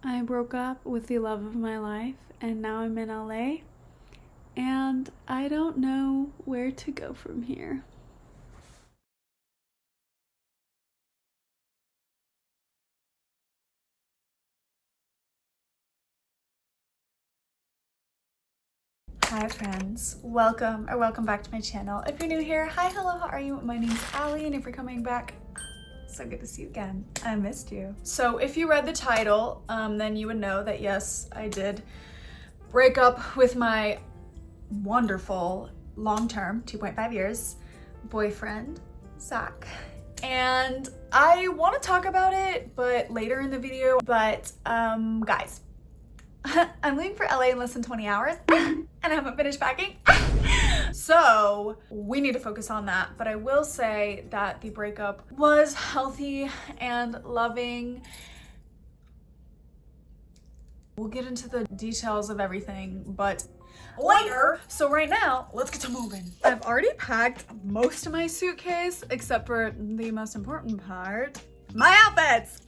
I broke up with the love of my life and now I'm in LA and I don't know where to go from here. Hi friends, welcome back to my channel. If you're new here, hi, hello, how are you? My name's Allie, and if you're coming back, so good to see you again. I missed you. So if you read the title, then you would know that yes, I did break up with my wonderful long-term 2.5 years boyfriend, Zach. And I want to talk about it, but later in the video. But guys, I'm leaving for LA in less than 20 hours and I haven't finished packing. So we need to focus on that. But I will say that the breakup was healthy and loving. We'll get into the details of everything, but later. So right now, let's get to moving. I've already packed most of my suitcase, except for the most important part, my outfits.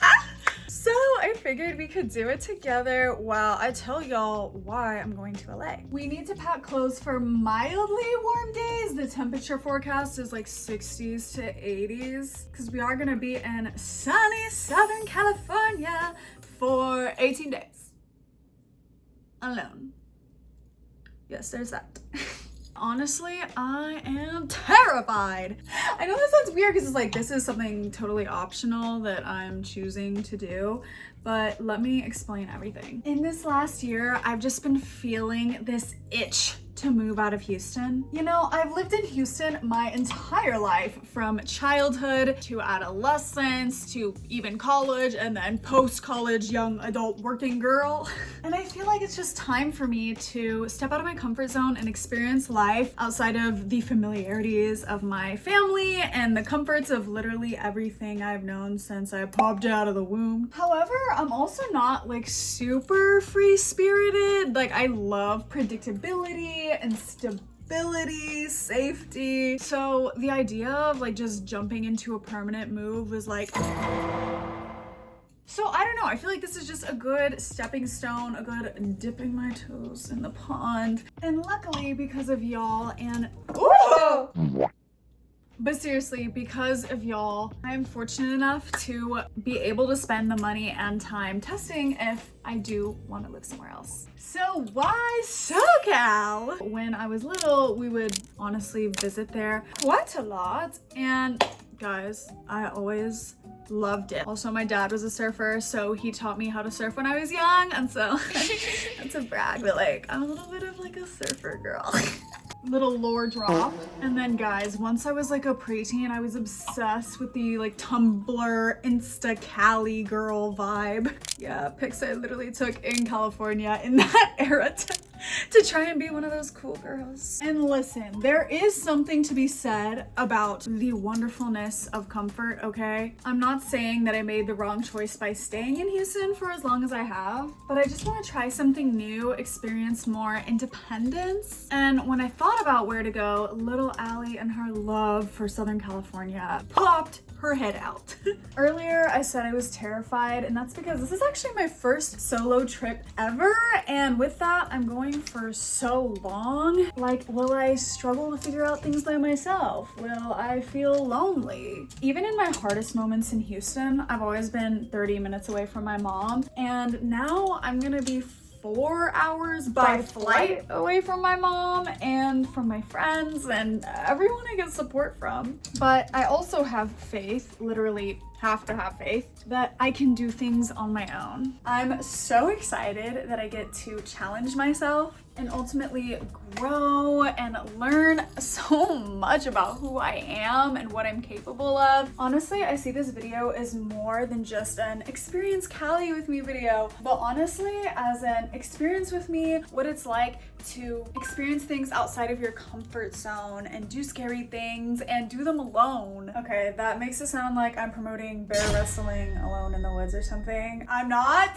So I figured we could do it together while I tell y'all why I'm going to LA. We need to pack clothes for mildly warm days. The temperature forecast is like 60s to 80s because we are gonna be in sunny Southern California for 18 days. Alone. Yes, there's that. Honestly, I am terrified. I know that sounds weird because it's like this is something totally optional that I'm choosing to do, but let me explain everything. In this last year, I've just been feeling this itch to move out of Houston. You know, I've lived in Houston my entire life, from childhood to adolescence to even college and then post-college young adult working girl. And I feel like it's just time for me to step out of my comfort zone and experience life outside of the familiarities of my family and the comforts of literally everything I've known since I popped out of the womb. However, I'm also not like super free-spirited. Like, I love predictability and stability, safety. So the idea of like just jumping into a permanent move was like, so I don't know, I feel like this is just a good stepping stone, a good dipping my toes in the pond. And luckily, because of y'all and but seriously, because of y'all, I am fortunate enough to be able to spend the money and time testing if I do want to live somewhere else. So why SoCal? When I was little, we would honestly visit there quite a lot. And guys, I always loved it. Also, my dad was a surfer, so he taught me how to surf when I was young. And so, not to brag, but like, I'm a little bit of like a surfer girl. Little lore drop. And then guys, once I was like a preteen, I was obsessed with the like Tumblr Insta Cali girl vibe. Yeah, pics I literally took in California in that era to try and be one of those cool girls. And listen, there is something to be said about the wonderfulness of comfort, okay? I'm not saying that I made the wrong choice by staying in Houston for as long as I have, but I just want to try something new, experience more independence. And when I thought about where to go, little Allie and her love for Southern California popped her head out. Earlier, I said I was terrified, and that's because this is actually my first solo trip ever. And with that, I'm going for so long. Like, will I struggle to figure out things by myself? Will I feel lonely? Even in my hardest moments in Houston, I've always been 30 minutes away from my mom. And now I'm gonna be 4 hours by flight away from my mom and from my friends and everyone I get support from. But I also have faith, literally have to have faith, that I can do things on my own. I'm so excited that I get to challenge myself and ultimately grow and learn so much about who I am and what I'm capable of. Honestly, I see this video as more than just an experience Cali with me video, but honestly as an experience with me, what it's like to experience things outside of your comfort zone and do scary things and do them alone. Okay, that makes it sound like I'm promoting bear wrestling alone in the woods or something. I'm not.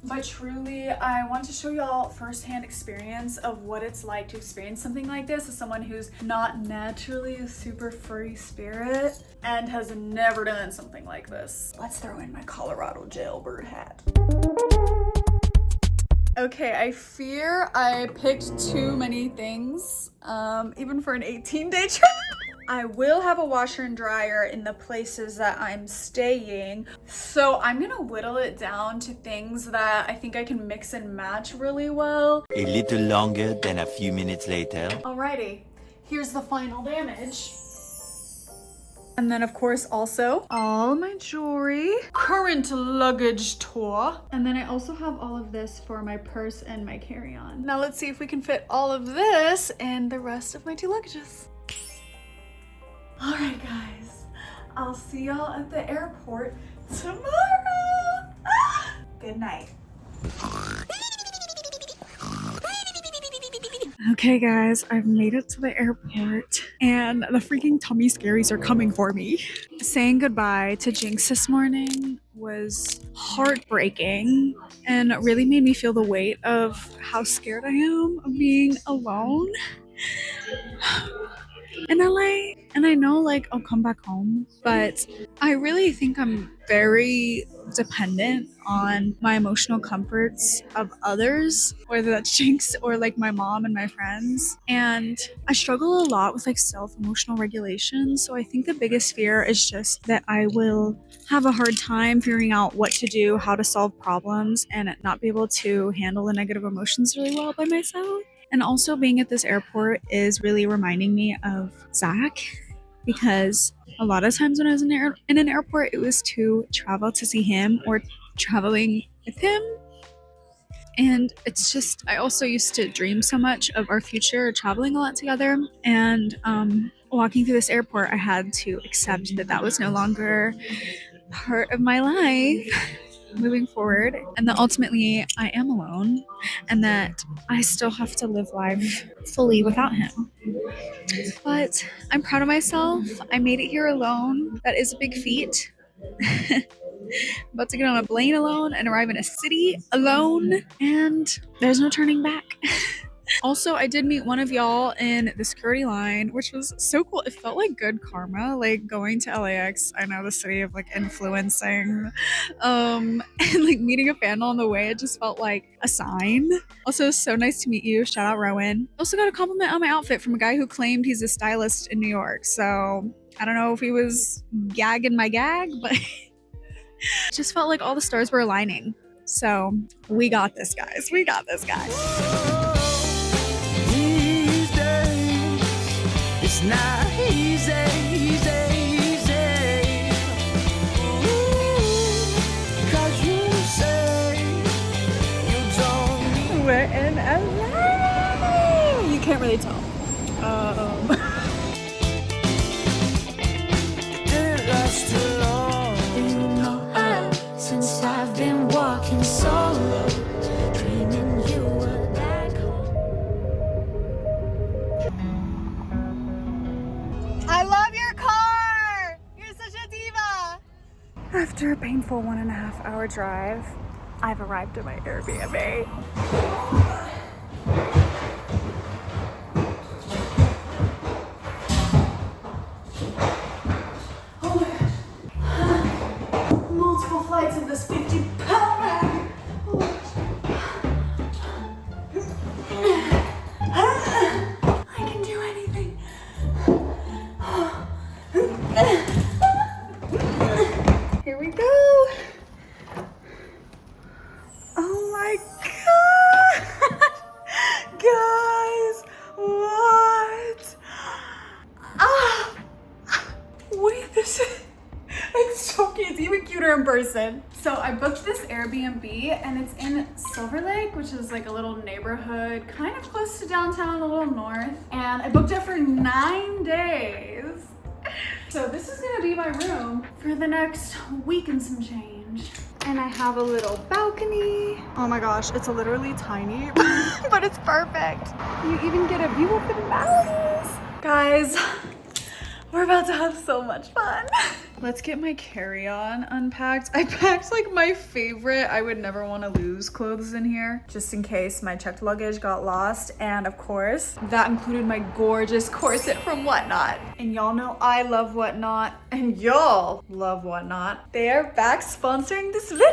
But truly, I want to show y'all firsthand experience of what it's like to experience something like this as someone who's not naturally a super free spirit and has never done something like this. Let's throw in my Colorado jailbird hat. Okay, I fear I picked too many things, even for an 18-day trip. I will have a washer and dryer in the places that I'm staying. So I'm gonna whittle it down to things that I think I can mix and match really well. A little longer than a few minutes later. Alrighty, here's the final damage. And then of course also all my jewelry, current luggage tour. And then I also have all of this for my purse and my carry-on. Now let's see if we can fit all of this in the rest of my 2 luggages. All right, guys, I'll see y'all at the airport tomorrow. Good night. Okay, guys, I've made it to the airport and the freaking tummy scaries are coming for me. Saying goodbye to Jinx this morning was heartbreaking and really made me feel the weight of how scared I am of being alone in LA. And I know like I'll come back home, but I really think I'm very dependent on my emotional comforts of others, whether that's Jinx or like my mom and my friends. And I struggle a lot with like self-emotional regulation. So I think the biggest fear is just that I will have a hard time figuring out what to do, how to solve problems, and not be able to handle the negative emotions really well by myself. And also being at this airport is really reminding me of Zach, because a lot of times when I was in an airport, it was to travel to see him or traveling with him. And it's just, I also used to dream so much of our future traveling a lot together. And walking through this airport, I had to accept that that was no longer part of my life moving forward, and that ultimately I am alone and that I still have to live life fully without him. But I'm proud of myself. I made it here alone. That is a big feat. About to get on a plane alone and arrive in a city alone, and there's no turning back. Also, I did meet one of y'all in the security line, which was so cool. It felt like good karma, like going to LAX. I know, the city of like influencing, and like meeting a fan on the way. It just felt like a sign. Also, so nice to meet you. Shout out Rowan. Also got a compliment on my outfit from a guy who claimed he's a stylist in New York. So I don't know if he was gagging my gag, but it just felt like all the stars were aligning. So we got this, guys. We got this, guys. It's not easy, cause you say you don't. We're in LA. You can't really tell. Didn't last too long. You know, since I've been walking solo, dreaming you were back home. I love your car! You're such a diva! After a painful 1.5 hour drive, I've arrived at my Airbnb. Oh my gosh. Multiple flights of this 50-pound bag. Oh my gosh. I can do anything. Here we go. Oh my god. Guys, what? Ah. Wait, this is, it's so cute. It's even cuter in person. So I booked this Airbnb and it's in Silver Lake, which is like a little neighborhood, kind of close to downtown, a little north. And I booked it for 9 days. So this is gonna be my room for the next week and some change. And I have a little balcony. Oh my gosh, it's literally tiny, but it's perfect. You even get a view of the mountains. Guys, we're about to have so much fun. Let's get my carry-on unpacked. I packed like my favorite, I would never want to lose clothes in here, just in case my checked luggage got lost. And of course, that included my gorgeous corset from Whatnot. And y'all know I love Whatnot, and y'all love Whatnot. They are back sponsoring this video.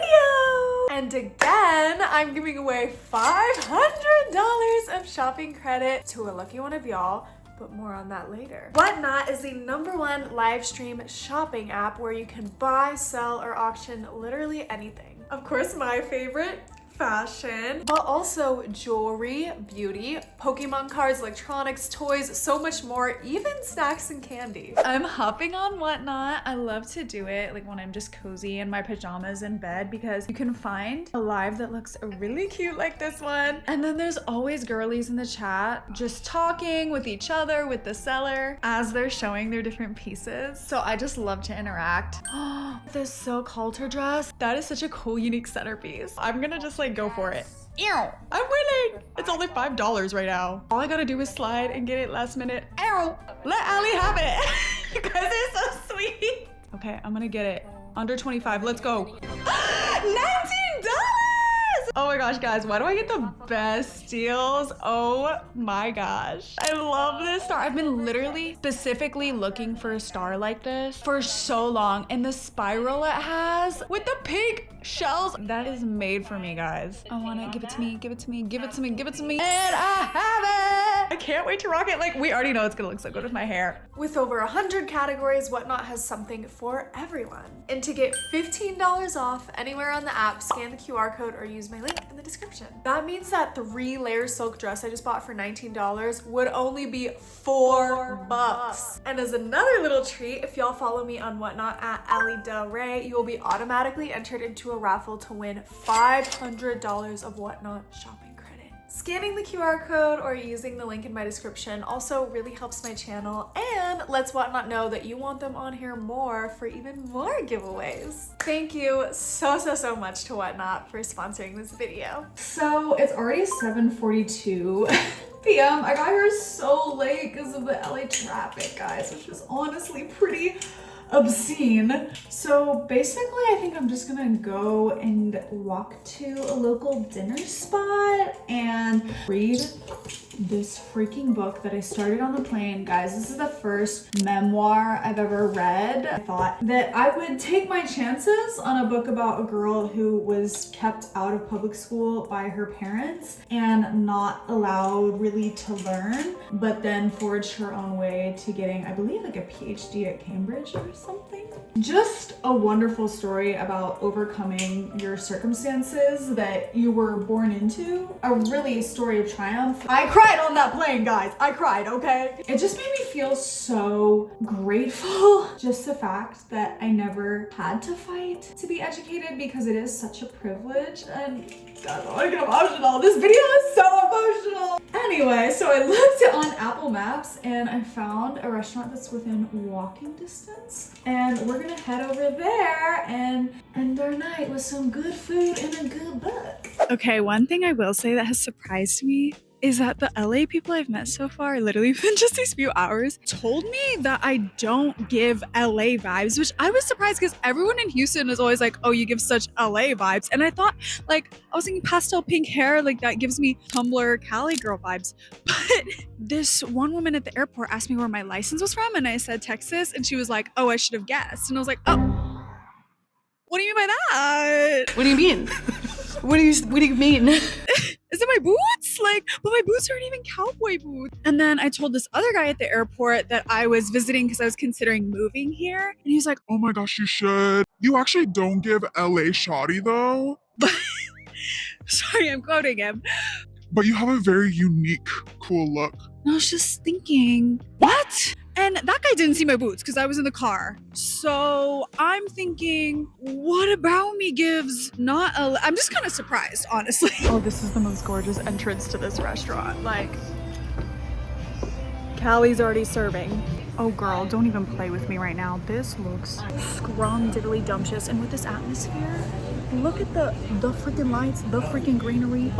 And again, I'm giving away $500 of shopping credit to a lucky one of y'all, but more on that later. Whatnot is the #1 live stream shopping app where you can buy, sell, or auction literally anything. Of course, my favorite, fashion, but also jewelry, beauty, Pokemon cards, electronics, toys, so much more, even snacks and candy. I'm hopping on Whatnot. I love to do it like when I'm just cozy in my pajamas in bed, because you can find a live that looks really cute like this one. And then there's always girlies in the chat just talking with each other, with the seller, as they're showing their different pieces. So I just love to interact. This silk halter dress, that is such a cool, unique centerpiece. I'm gonna just like go for it. Ew, I'm winning. It's only $5 right now. All I gotta do is slide and get it last minute. Ew, let Ali have it. You guys are so sweet. Okay, I'm gonna get it. Under 25, let's go. $19! Oh my gosh, guys, why do I get the best deals? Oh my gosh. I love this star. I've been literally specifically looking for a star like this for so long. And the spiral it has with the pink shells, that is made for me, guys. I want it. Give it to me. Give it to me. Give it to me. Give it to me. And I have it. I can't wait to rock it. Like, we already know it's gonna look so good with my hair. With over 100 categories, Whatnot has something for everyone. And to get $15 off anywhere on the app, scan the QR code or use my link in the description. That means that 3-layer silk dress I just bought for $19 would only be $4. And as another little treat, if y'all follow me on Whatnot at Ali Del Rey, you will be automatically entered into a raffle to win $500 of Whatnot shopping credit. Scanning the QR code or using the link in my description also really helps my channel and lets Whatnot know that you want them on here more for even more giveaways. Thank you so much to Whatnot for sponsoring this video. So it's already 7:42 p.m. I got here so late because of the LA traffic, guys, which is honestly pretty obscene. So basically, I think I'm just gonna go and walk to a local dinner spot and read this freaking book that I started on the plane. Guys, this is the first memoir I've ever read. I thought that I would take my chances on a book about a girl who was kept out of public school by her parents and not allowed really to learn, but then forged her own way to getting, I believe, like a PhD at Cambridge or something. Just a wonderful story about overcoming your circumstances that you were born into. A really story of triumph. I cried on that plane, guys. I cried, okay? It just made me feel so grateful. Just the fact that I never had to fight to be educated, because it is such a privilege. And God, I want to get emotional. This video is so emotional. Anyway, so I looked on Apple Maps and I found a restaurant that's within walking distance. And we're gonna head over there and end our night with some good food and a good book. Okay, one thing I will say that has surprised me is that the LA people I've met so far, literally within just these few hours, told me that I don't give LA vibes, which I was surprised because everyone in Houston is always like, oh, you give such LA vibes. And I thought, like, I was thinking pastel pink hair, like that gives me Tumblr Cali girl vibes. But this one woman at the airport asked me where my license was from, and I said Texas, and she was like, oh, I should have guessed. And I was like, oh, what do you mean by that? What do you mean? What do you mean? Is it my boots? Like, but my boots aren't even cowboy boots. And then I told this other guy at the airport that I was visiting because I was considering moving here. And he was like, oh my gosh, you should. You actually don't give LA shoddy though. Sorry, I'm quoting him. But you have a very unique, cool look. I was just thinking, what? And that guy didn't see my boots because I was in the car. So I'm thinking, what about me gives not a... I'm just kind of surprised, honestly. Oh, this is the most gorgeous entrance to this restaurant. Like, Callie's already serving. Oh girl, don't even play with me right now. This looks scrum-diddly-dumptious. And with this atmosphere, look at the freaking lights, the freaking greenery.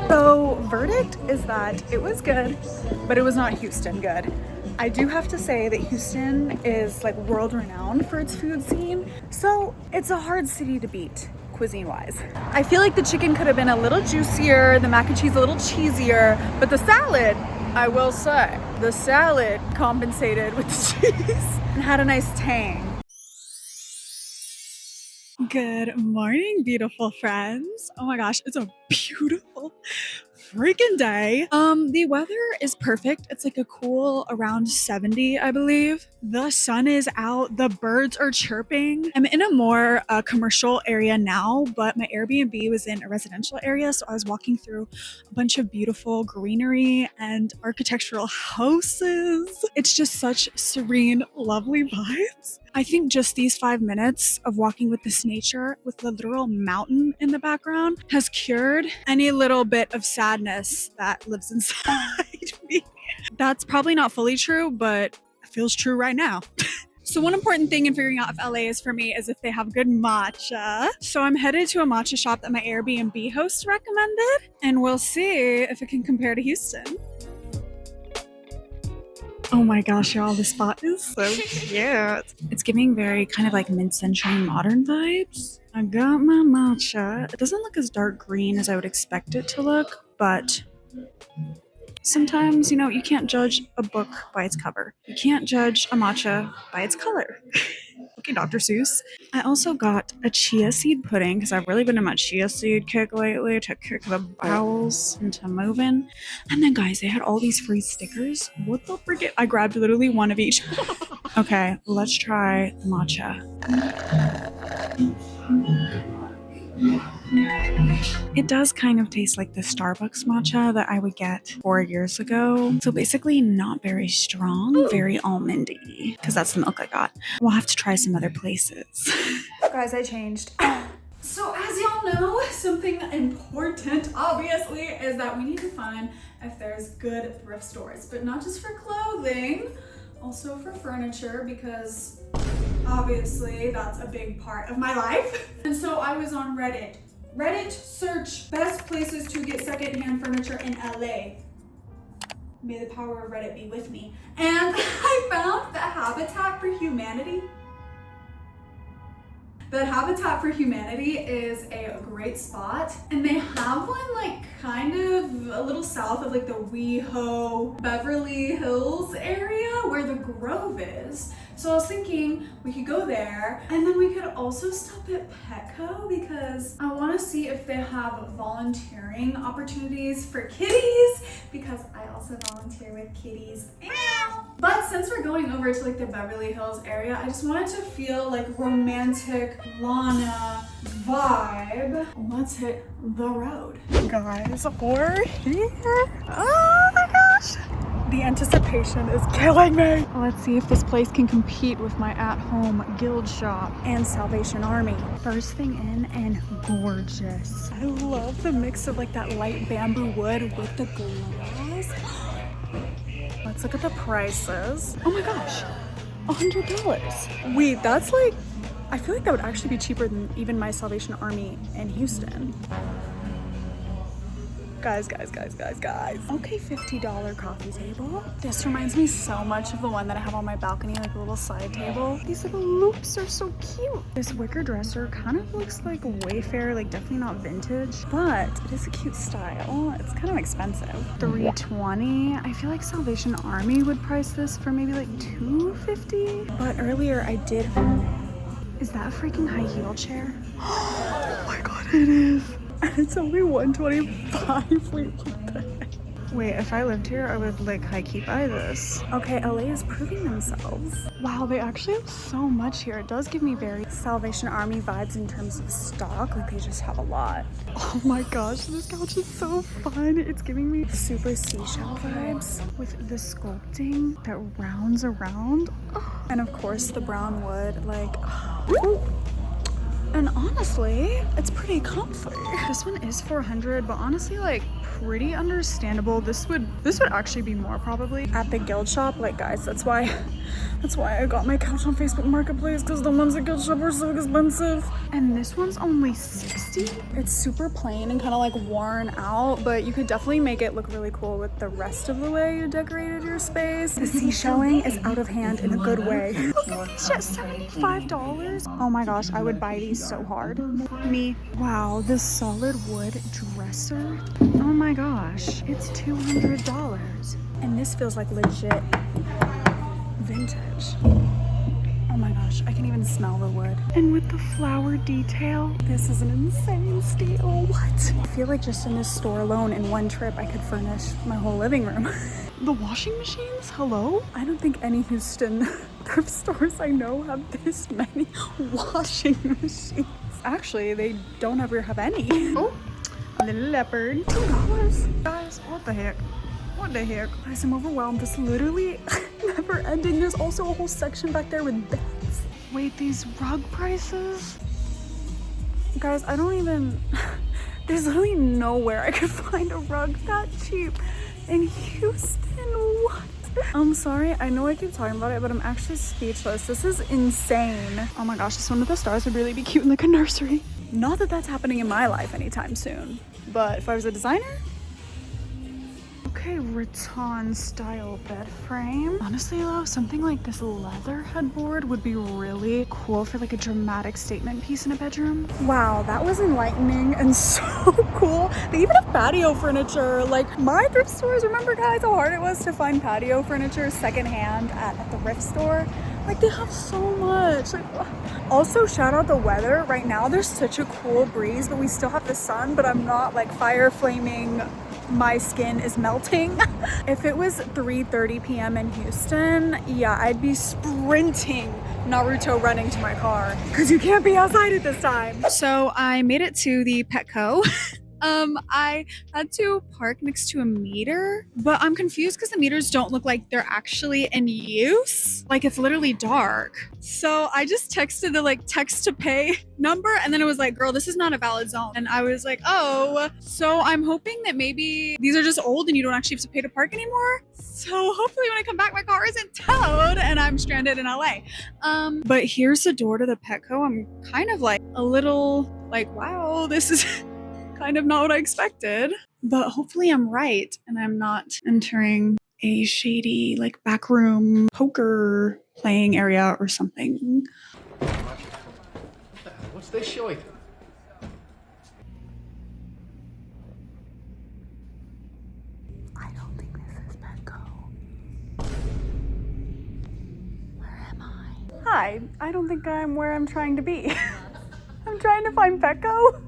So, verdict is that it was good, but it was not Houston good. I do have to say that Houston is like world renowned for its food scene, so it's a hard city to beat cuisine-wise. I feel like the chicken could have been a little juicier, the mac and cheese a little cheesier, but the salad, I will say, the salad compensated with the cheese and had a nice tang. Good morning, beautiful friends. Oh my gosh, it's a beautiful freaking day. The weather is perfect. It's like a cool around 70, I believe. The sun is out, the birds are chirping. I'm in a more commercial area now, but my Airbnb was in a residential area, so I was walking through a bunch of beautiful greenery and architectural houses. It's just such serene, lovely vibes. I think just these 5 minutes of walking with this nature, with the literal mountain in the background, has cured any little bit of sadness that lives inside me. That's probably not fully true, but it feels true right now. So one important thing in figuring out if LA is for me is if they have good matcha. So I'm headed to a matcha shop that my Airbnb host recommended, and we'll see if it can compare to Houston. Oh my gosh, y'all, this spot is so cute. It's giving very kind of like mid-century modern vibes. I got my matcha. It doesn't look as dark green as I would expect it to look, but sometimes, you know, you can't judge a book by its cover. You can't judge a matcha by its color. Okay, Dr. Seuss. I also got a chia seed pudding because I've really been in my chia seed kick lately to kick the bowels into moving. And then guys, they had all these free stickers. What the frick? I grabbed literally one of each. Okay, let's try the matcha. It does kind of taste like the Starbucks matcha that I would get 4 years ago. So basically not very strong, very almondy, because that's the milk I got. We'll have to try some other places. Guys, I changed. So as y'all know, something important obviously is that we need to find if there's good thrift stores, but not just for clothing, also for furniture, because obviously that's a big part of my life. And so I was on Reddit. Reddit search best places to get secondhand furniture in LA. May the power of Reddit be with me. And I found that Habitat for Humanity. That Habitat for Humanity is a great spot, and they have one like kind of a little south of like the WeHo Beverly Hills area where the Grove is. So I was thinking we could go there, and then we could also stop at Petco because I want to see if they have volunteering opportunities for kitties, because I also volunteer with kitties. But since we're going over to like the Beverly Hills area, I just wanted to feel like romantic Lana vibe. Let's hit the road. Guys, we're here. Oh my gosh. The anticipation is killing me. Let's see if this place can compete with my at-home guild shop and Salvation Army. First thing in, and gorgeous. I love the mix of like that light bamboo wood with the glass. Let's look at the prices. Oh my gosh, $100. Wait, that's like, I feel like that would actually be cheaper than even my Salvation Army in Houston. Guys. Okay, $50 coffee table. This reminds me so much of the one that I have on my balcony, like a little side table. These little loops are so cute. This wicker dresser kind of looks like Wayfair, like definitely not vintage, but it is a cute style. It's kind of expensive. $320. I feel like Salvation Army would price this for maybe like $250. But earlier I did. Is that a freaking high heel chair? Oh my god, it is. And it's only $125. Wait, what the heck? Wait, if I lived here, I would like high-key buy this. Okay, LA is proving themselves. Wow, they actually have so much here. It does give me very Salvation Army vibes in terms of stock. Like they just have a lot. Oh my gosh, this couch is so fun. It's giving me super seashell vibes with the sculpting that rounds around. Oh. And of course the brown wood, like, oh. And honestly, it's pretty comfy. This one is $400, but honestly, like, pretty understandable. This would actually be more probably at the guild shop. Like, guys, that's why I got my couch on Facebook Marketplace, because the ones at guild shop are so expensive. And this one's only $60. It's super plain and kind of like worn out, but you could definitely make it look really cool with the rest of the way you decorated your space. The seashelling is out of hand in a good way. Look at these shit, $75. Oh my gosh, I would buy these so hard. Me. Wow, this solid wood dresser. Oh my gosh, it's $200. And this feels like legit vintage. Oh Oh my gosh, I can even smell the wood. And with the flower detail, this is an insane steal. What? I feel like just in this store alone, in one trip, I could furnish my whole living room. The washing machines? Hello? I don't think any Houston thrift stores I know have this many washing machines. Actually, they don't ever have any. Oh, a little leopard. $2. Guys, what the heck? What the heck? Guys, I'm overwhelmed. This literally never ending. There's also a whole section back there with beds. Wait, these rug prices? Guys, I don't even... There's literally nowhere I could find a rug that cheap in Houston. What? I'm sorry, I know I keep talking about it, but I'm actually speechless. This is insane. Oh my gosh, this one with the stars would really be cute in like a nursery. Not that that's happening in my life anytime soon, but if I was a designer, okay, rattan style bed frame. Honestly though, something like this leather headboard would be really cool for like a dramatic statement piece in a bedroom. Wow, that was enlightening and so cool. They even have patio furniture. Like my thrift stores, remember guys how hard it was to find patio furniture secondhand at a thrift store? Like they have so much. Like, also shout out the weather. Right now there's such a cool breeze, but we still have the sun, but I'm not like fire flaming. My skin is melting. If it was 3:30 p.m. in Houston, yeah, I'd be sprinting Naruto running to my car because you can't be outside at this time. So I made it to the Petco. I had to park next to a meter, but I'm confused because the meters don't look like they're actually in use. Like it's literally dark. So I just texted the like text to pay number and then it was like, girl, this is not a valid zone. And I was like, oh, so I'm hoping that maybe these are just old and you don't actually have to pay to park anymore. So hopefully when I come back, my car isn't towed and I'm stranded in LA. But here's the door to the Petco. I'm kind of like a little like, wow, this is kind of not what I expected, but hopefully I'm right and I'm not entering a shady like backroom poker playing area or something. What's this showing? I don't think this is Petco. Where am I? Hi, I don't think I'm where I'm trying to be. I'm trying to find Petco.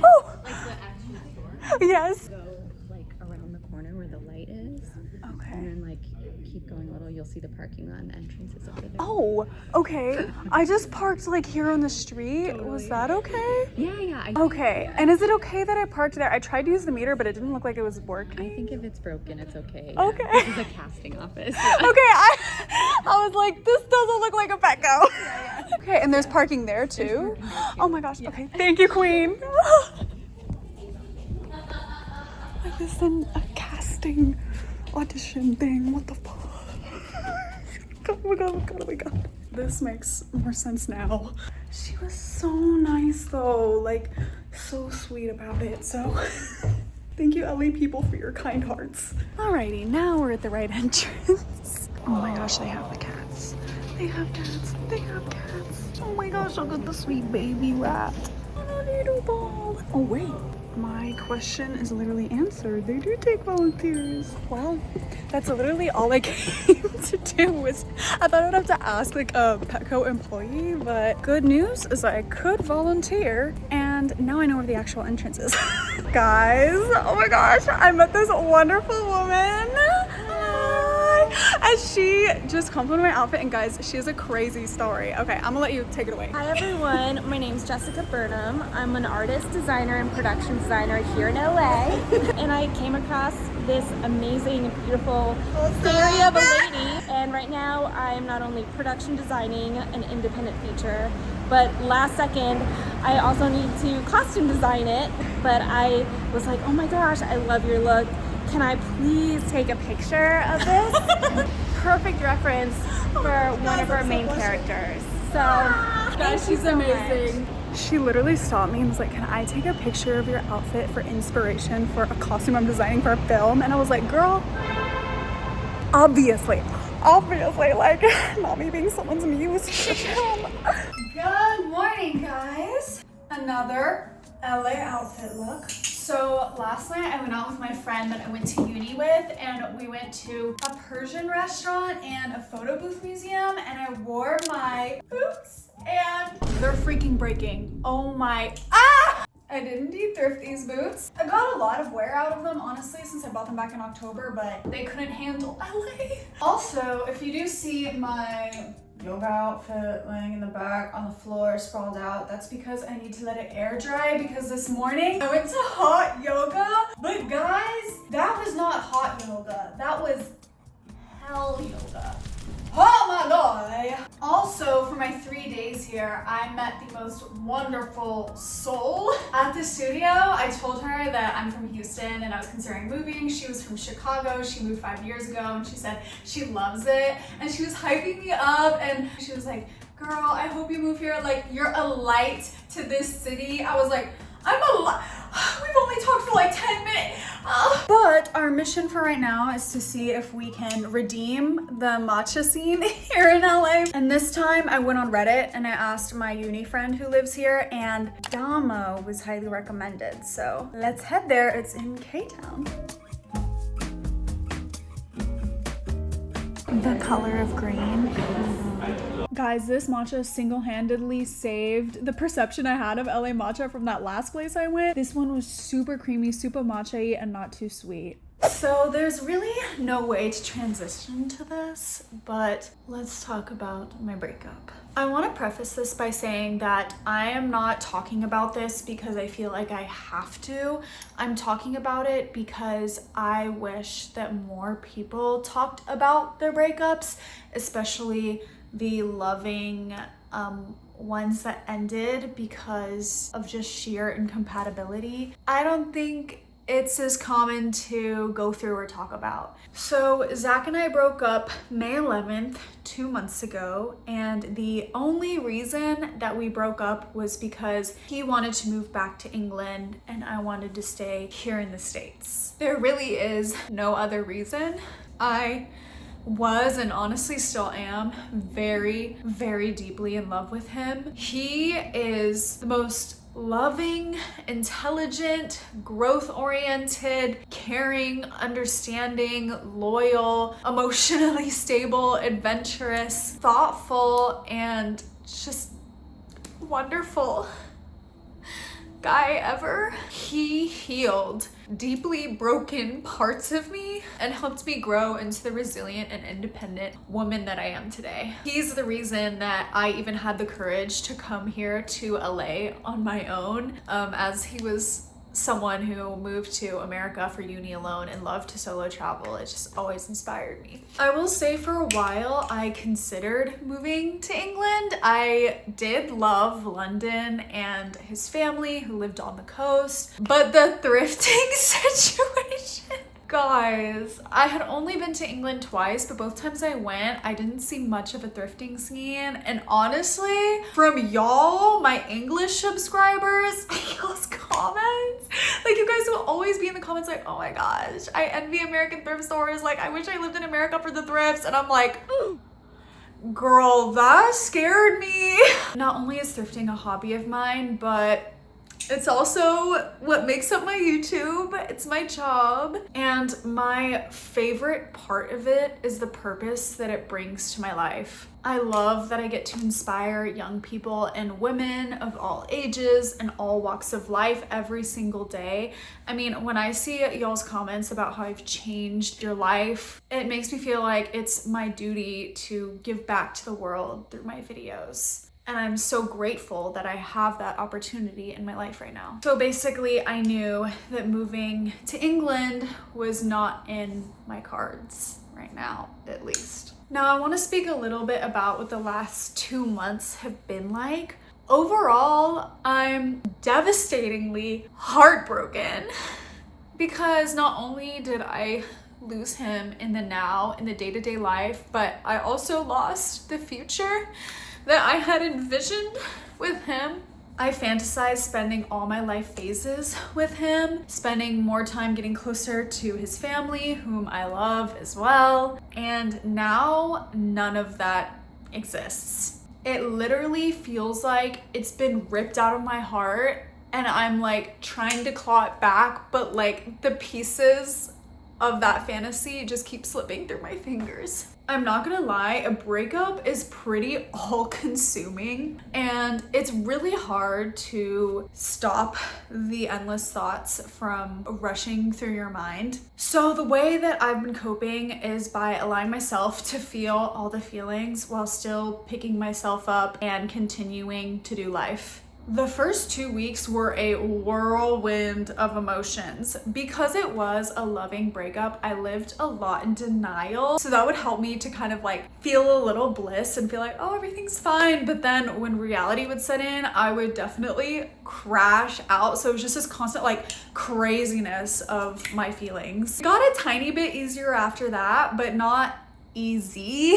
Oh! Like the actual store? Yes. Go like around the corner where the light is. Okay. And then like keep going a little, you'll see the parking lot and the entrance is over there. Oh, okay. I just parked like here on the street. Totally. Was that okay? Yeah. Okay. And is it okay that I parked there? I tried to use the meter, but it didn't look like it was working. I think if it's broken, it's okay. Okay. This is a casting office. Okay, I was like, this doesn't look like a Petco. Okay, and there's parking there too? Oh my gosh, okay. Thank you, queen. Like this is a casting audition thing. What the fuck? Oh my god. This makes more sense now. She was so nice though, like so sweet about it. So thank you LA people for your kind hearts. Alrighty, now we're at the right entrance. Oh my gosh, they have the cats. They have cats. They have cats. Oh my gosh, look at the sweet baby rat. And a little ball. Oh wait, my question is literally answered. They do take volunteers. Well, that's literally all I came to do was, I thought I'd have to ask like a Petco employee, but good news is I could volunteer and now I know where the actual entrance is. Guys, oh my gosh, I met this wonderful woman. And she just complimented my outfit, and guys, she has a crazy story. Okay, I'm gonna let you take it away. Hi everyone, my name's Jessica Burnham. I'm an artist, designer, and production designer here in LA. And I came across this amazing, beautiful story of a lady. And right now, I am not only production designing an independent feature, but last second, I also need to costume design it. But I was like, oh my gosh, I love your look. Can I please take a picture of this? Perfect reference for one of our main characters. So, Guys, she's amazing. She literally stopped me and was like, can I take a picture of your outfit for inspiration for a costume I'm designing for a film? And I was like, girl, obviously, like, not me being someone's muse for film. Good morning, guys. Another LA outfit look. So last night I went out with my friend that I went to uni with, and we went to a Persian restaurant and a photo booth museum, and I wore my boots and they're freaking breaking. Oh my, I didn't thrift these boots. I got a lot of wear out of them, honestly, since I bought them back in October, but they couldn't handle LA. Also, if you do see my yoga outfit laying in the back on the floor sprawled out, that's because I need to let it air dry, because this morning I went to hot yoga, but guys, that was not hot yoga. That was hell yoga. Oh my god! Also, for my 3 days here, I met the most wonderful soul at the studio. I told her that I'm from Houston and I was considering moving. She was from Chicago. She moved 5 years ago and she said she loves it. And she was hyping me up and she was like, girl, I hope you move here. Like, you're a light to this city. I was like, I'm a light. We've only talked for like 10 minutes. But our mission for right now is to see if we can redeem the matcha scene here in LA. And this time I went on Reddit and I asked my uni friend who lives here, and Damo was highly recommended. So let's head there. It's in K-Town. The color of green. Guys, this matcha single-handedly saved the perception I had of LA matcha from that last place I went. This one was super creamy, super matcha-y, and not too sweet. So there's really no way to transition to this, but let's talk about my breakup. I want to preface this by saying that I am not talking about this because I feel like I have to. I'm talking about it because I wish that more people talked about their breakups, especially the loving ones that ended because of just sheer incompatibility. I don't think it's as common to go through or talk about. So Zach and I broke up May 11th, 2 months ago, and the only reason that we broke up was because he wanted to move back to England and I wanted to stay here in the States. There really is no other reason. I was, and honestly still am, very, very deeply in love with him. He is the most loving, intelligent, growth-oriented, caring, understanding, loyal, emotionally stable, adventurous, thoughtful, and just wonderful guy ever. He healed deeply broken parts of me and helped me grow into the resilient and independent woman that I am today. He's the reason that I even had the courage to come here to LA on my own, as he was someone who moved to America for uni alone and loved to solo travel. It just always inspired me. I will say for a while I considered moving to England. I did love London and his family who lived on the coast, but the thrifting situation, guys, I had only been to England twice, but both times I went, I didn't see much of a thrifting scene. And honestly, from y'all, my English subscribers, y'all's comments, like you guys will always be in the comments like, oh my gosh, I envy American thrift stores. Like, I wish I lived in America for the thrifts. And I'm like, girl, that scared me. Not only is thrifting a hobby of mine, but it's also what makes up my YouTube. It's my job. And my favorite part of it is the purpose that it brings to my life. I love that I get to inspire young people and women of all ages and all walks of life every single day. I mean, when I see y'all's comments about how I've changed your life, it makes me feel like it's my duty to give back to the world through my videos. And I'm so grateful that I have that opportunity in my life right now. So basically, I knew that moving to England was not in my cards right now, at least. Now, I want to speak a little bit about what the last 2 months have been like. Overall, I'm devastatingly heartbroken because not only did I lose him in the now, in the day-to-day life, but I also lost the future that I had envisioned with him. I fantasized spending all my life phases with him, spending more time getting closer to his family, whom I love as well. And now none of that exists. It literally feels like it's been ripped out of my heart and I'm like trying to claw it back, but like the pieces of that fantasy just keep slipping through my fingers. I'm not gonna lie, a breakup is pretty all-consuming, and it's really hard to stop the endless thoughts from rushing through your mind. So the way that I've been coping is by allowing myself to feel all the feelings while still picking myself up and continuing to do life. The first 2 weeks were a whirlwind of emotions. Because it was a loving breakup, I lived a lot in denial. So that would help me to kind of like feel a little bliss and feel like, oh, everything's fine. But then when reality would set in, I would definitely crash out. So it was just this constant like craziness of my feelings. It got a tiny bit easier after that, but not easy.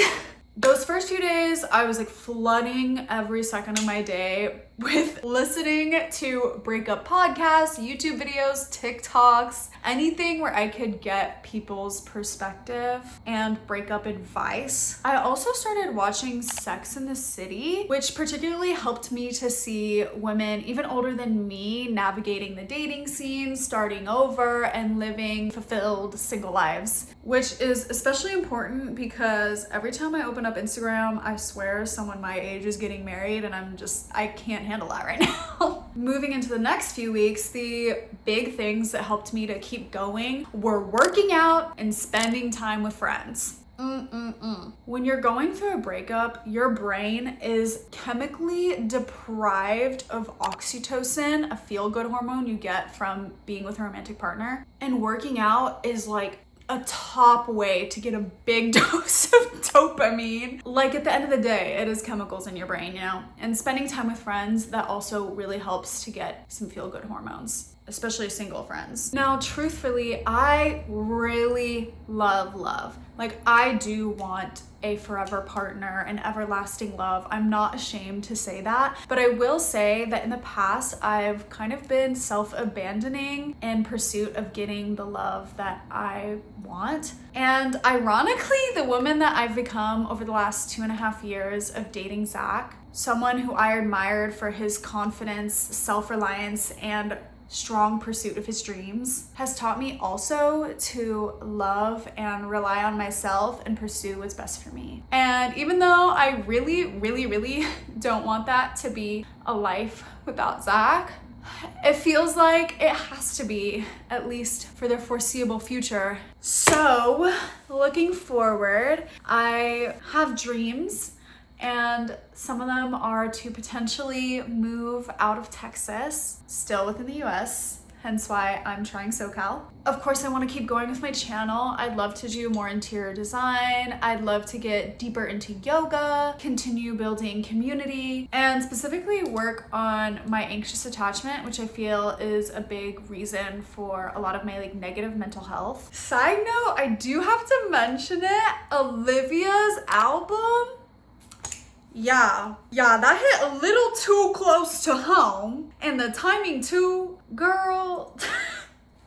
Those first few days, I was like flooding every second of my day with listening to breakup podcasts, YouTube videos, TikToks, anything where I could get people's perspective and breakup advice. I also started watching Sex and the City, which particularly helped me to see women even older than me navigating the dating scene, starting over, and living fulfilled single lives, which is especially important because every time I open up Instagram, I swear someone my age is getting married, and I can't handle that right now. Moving into the next few weeks, the big things that helped me to keep going were working out and spending time with friends. When you're going through a breakup, your brain is chemically deprived of oxytocin, a feel-good hormone you get from being with a romantic partner. And working out is like a top way to get a big dose of dopamine. Like at the end of the day, it is chemicals in your brain, you know? And spending time with friends, that also really helps to get some feel-good hormones, especially single friends. Now, truthfully, I really love love. Like, I do want a forever partner, an everlasting love. I'm not ashamed to say that, but I will say that in the past, I've kind of been self-abandoning in pursuit of getting the love that I want. And ironically, the woman that I've become over the last 2.5 years of dating Zach, someone who I admired for his confidence, self-reliance, and strong pursuit of his dreams, has taught me also to love and rely on myself and pursue what's best for me. And even though I really don't want that to be a life without Zach, it feels like it has to be, at least for the foreseeable future. So looking forward, I have dreams, and some of them are to potentially move out of Texas, still within the US, hence why I'm trying SoCal. Of course, I want to keep going with my channel. I'd love to do more interior design. I'd love to get deeper into yoga, continue building community, and specifically work on my anxious attachment, which I feel is a big reason for a lot of my like negative mental health. Side note, I do have to mention it, Olivia's album. Yeah, that hit a little too close to home, and the timing too, girl.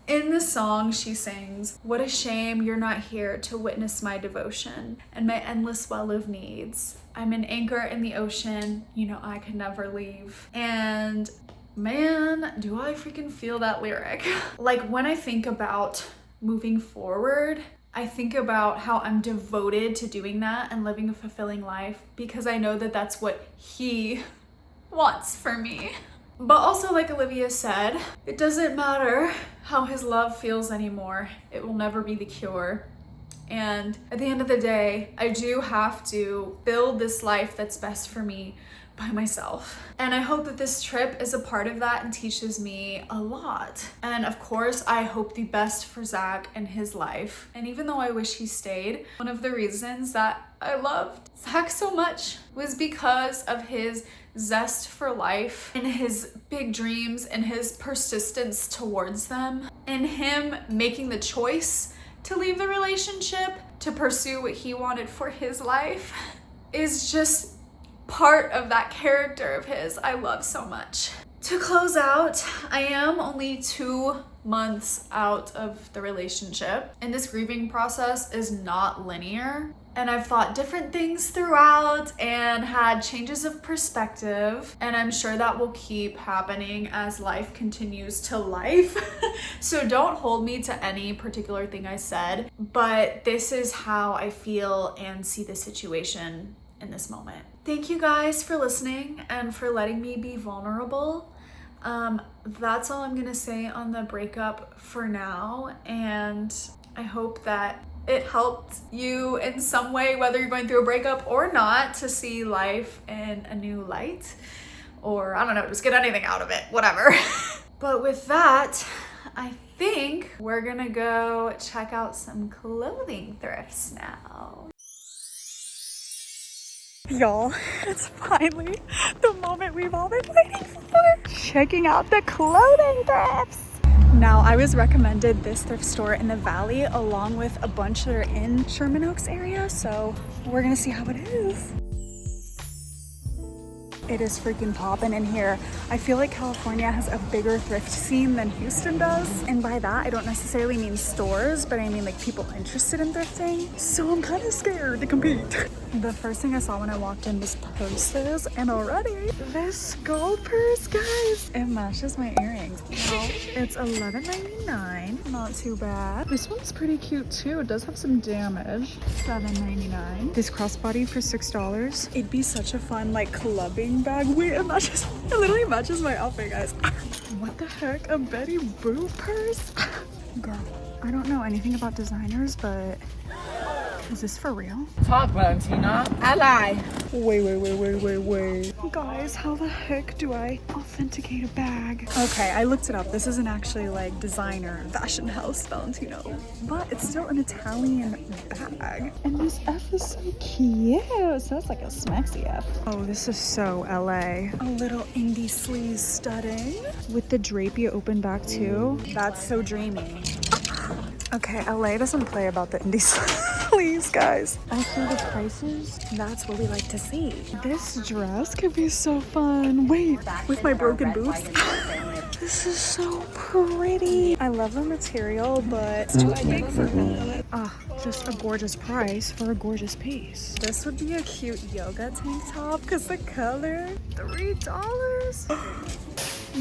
In the song, she sings, "What a shame you're not here to witness my devotion and my endless well of needs. I'm an anchor in the ocean, you know I could never leave." And man, do I freaking feel that lyric. Like, when I think about moving forward, I think about how I'm devoted to doing that and living a fulfilling life, because I know that that's what he wants for me. But also, like Olivia said, it doesn't matter how his love feels anymore. It will never be the cure. And at the end of the day, I do have to build this life that's best for me by myself. And I hope that this trip is a part of that and teaches me a lot. And of course, I hope the best for Zach and his life. And even though I wish he stayed, one of the reasons that I loved Zach so much was because of his zest for life and his big dreams and his persistence towards them, and him making the choice to leave the relationship to pursue what he wanted for his life is just part of that character of his I love so much. To close out, I am only 2 months out of the relationship, and this grieving process is not linear. and I've thought different things throughout and had changes of perspective, and I'm sure that will keep happening as life continues to life. So don't hold me to any particular thing I said, but this is how I feel and see the situation in this moment. Thank you guys for listening and for letting me be vulnerable. That's all I'm gonna say on the breakup for now, and I hope that it helped you in some way, whether you're going through a breakup or not, to see life in a new light, or I don't know, just get anything out of it, whatever. But with that, I think we're gonna go check out some clothing thrifts now. Y'all, it's finally the moment we've all been waiting for. Checking out the clothing thrifts. Now, I was recommended this thrift store in the Valley along with a bunch that are in Sherman Oaks area, so we're gonna see how it is. It is freaking poppin' in here. I feel like California has a bigger thrift scene than Houston does. And by that, I don't necessarily mean stores, but I mean like people interested in thrifting. So I'm kind of scared to compete. The first thing I saw when I walked in was purses, and already this gold purse, guys, it matches my earrings. Now, it's $11.99, not too bad. This one's pretty cute too. It does have some damage. $7.99. This crossbody for $6. It'd be such a fun like clubbing bag. Wait, it literally matches my outfit, guys. What the heck? A Betty Boop purse? Girl, I don't know anything about designers, but is this for real? Talk, Valentina. I lie. Wait. Guys, how the heck do I authenticate a bag? Okay, I looked it up. This isn't actually like designer fashion house Valentino, but it's still an Italian bag. And this F is so cute. So it's like a smexy F. Oh, this is so LA. A little indie sleeve studding with the drapey open back too. That's so dreamy. Okay, LA doesn't play about the indie sleeves, guys. I see the prices. That's what we like to see. This dress could be so fun. Wait, with my broken boots. This is so pretty. I love the material, but it's too big for me. Just a gorgeous price for a gorgeous piece. This would be a cute yoga tank top because the color, $3.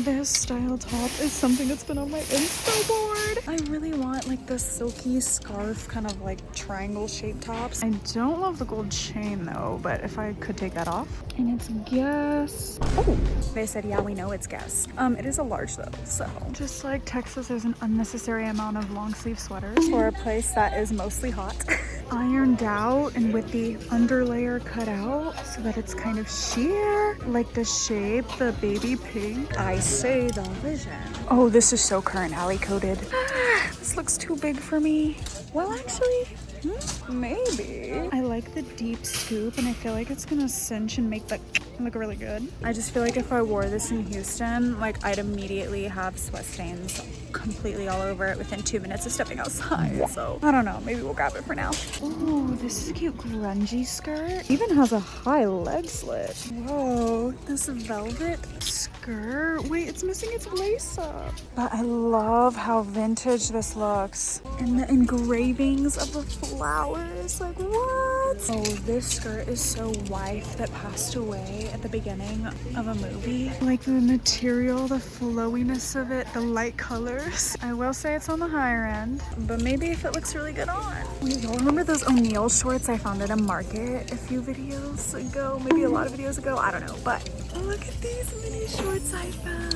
This style top is something that's been on my Insta board. I really want like the silky scarf kind of like triangle shaped tops. I don't love the gold chain though, but if I could take that off. And it's Guess. Oh, they said, yeah, we know it's Guess. It is a large though, so. Just like Texas, there's an unnecessary amount of long sleeve sweaters for a place that is mostly hot. Ironed out and with the underlayer cut out so that it's kind of sheer. Like the shape, the baby pink. I say the vision. Oh, this is so current alley coded. This looks too big for me. Well, actually, maybe. I like the deep scoop and I feel like it's gonna cinch and make that look really good. I just feel like if I wore this in Houston, like I'd immediately have sweat stains completely all over it within 2 minutes of stepping outside. So I don't know, maybe we'll grab it for now. Oh, this is a cute grungy skirt. Even has a high leg slit. Whoa, this velvet skirt. Wait, it's missing its lace up. But I love how vintage this looks. And the engravings of the flowers, like what? Oh, this skirt is so wife that passed away at the beginning of a movie. Like the material, the flowiness of it, the light colors. I will say it's on the higher end, but maybe if it looks really good on. Wait, y'all remember those O'Neill shorts I found at a market a few videos ago? Maybe a lot of videos ago, I don't know, but look at these mini shorts I found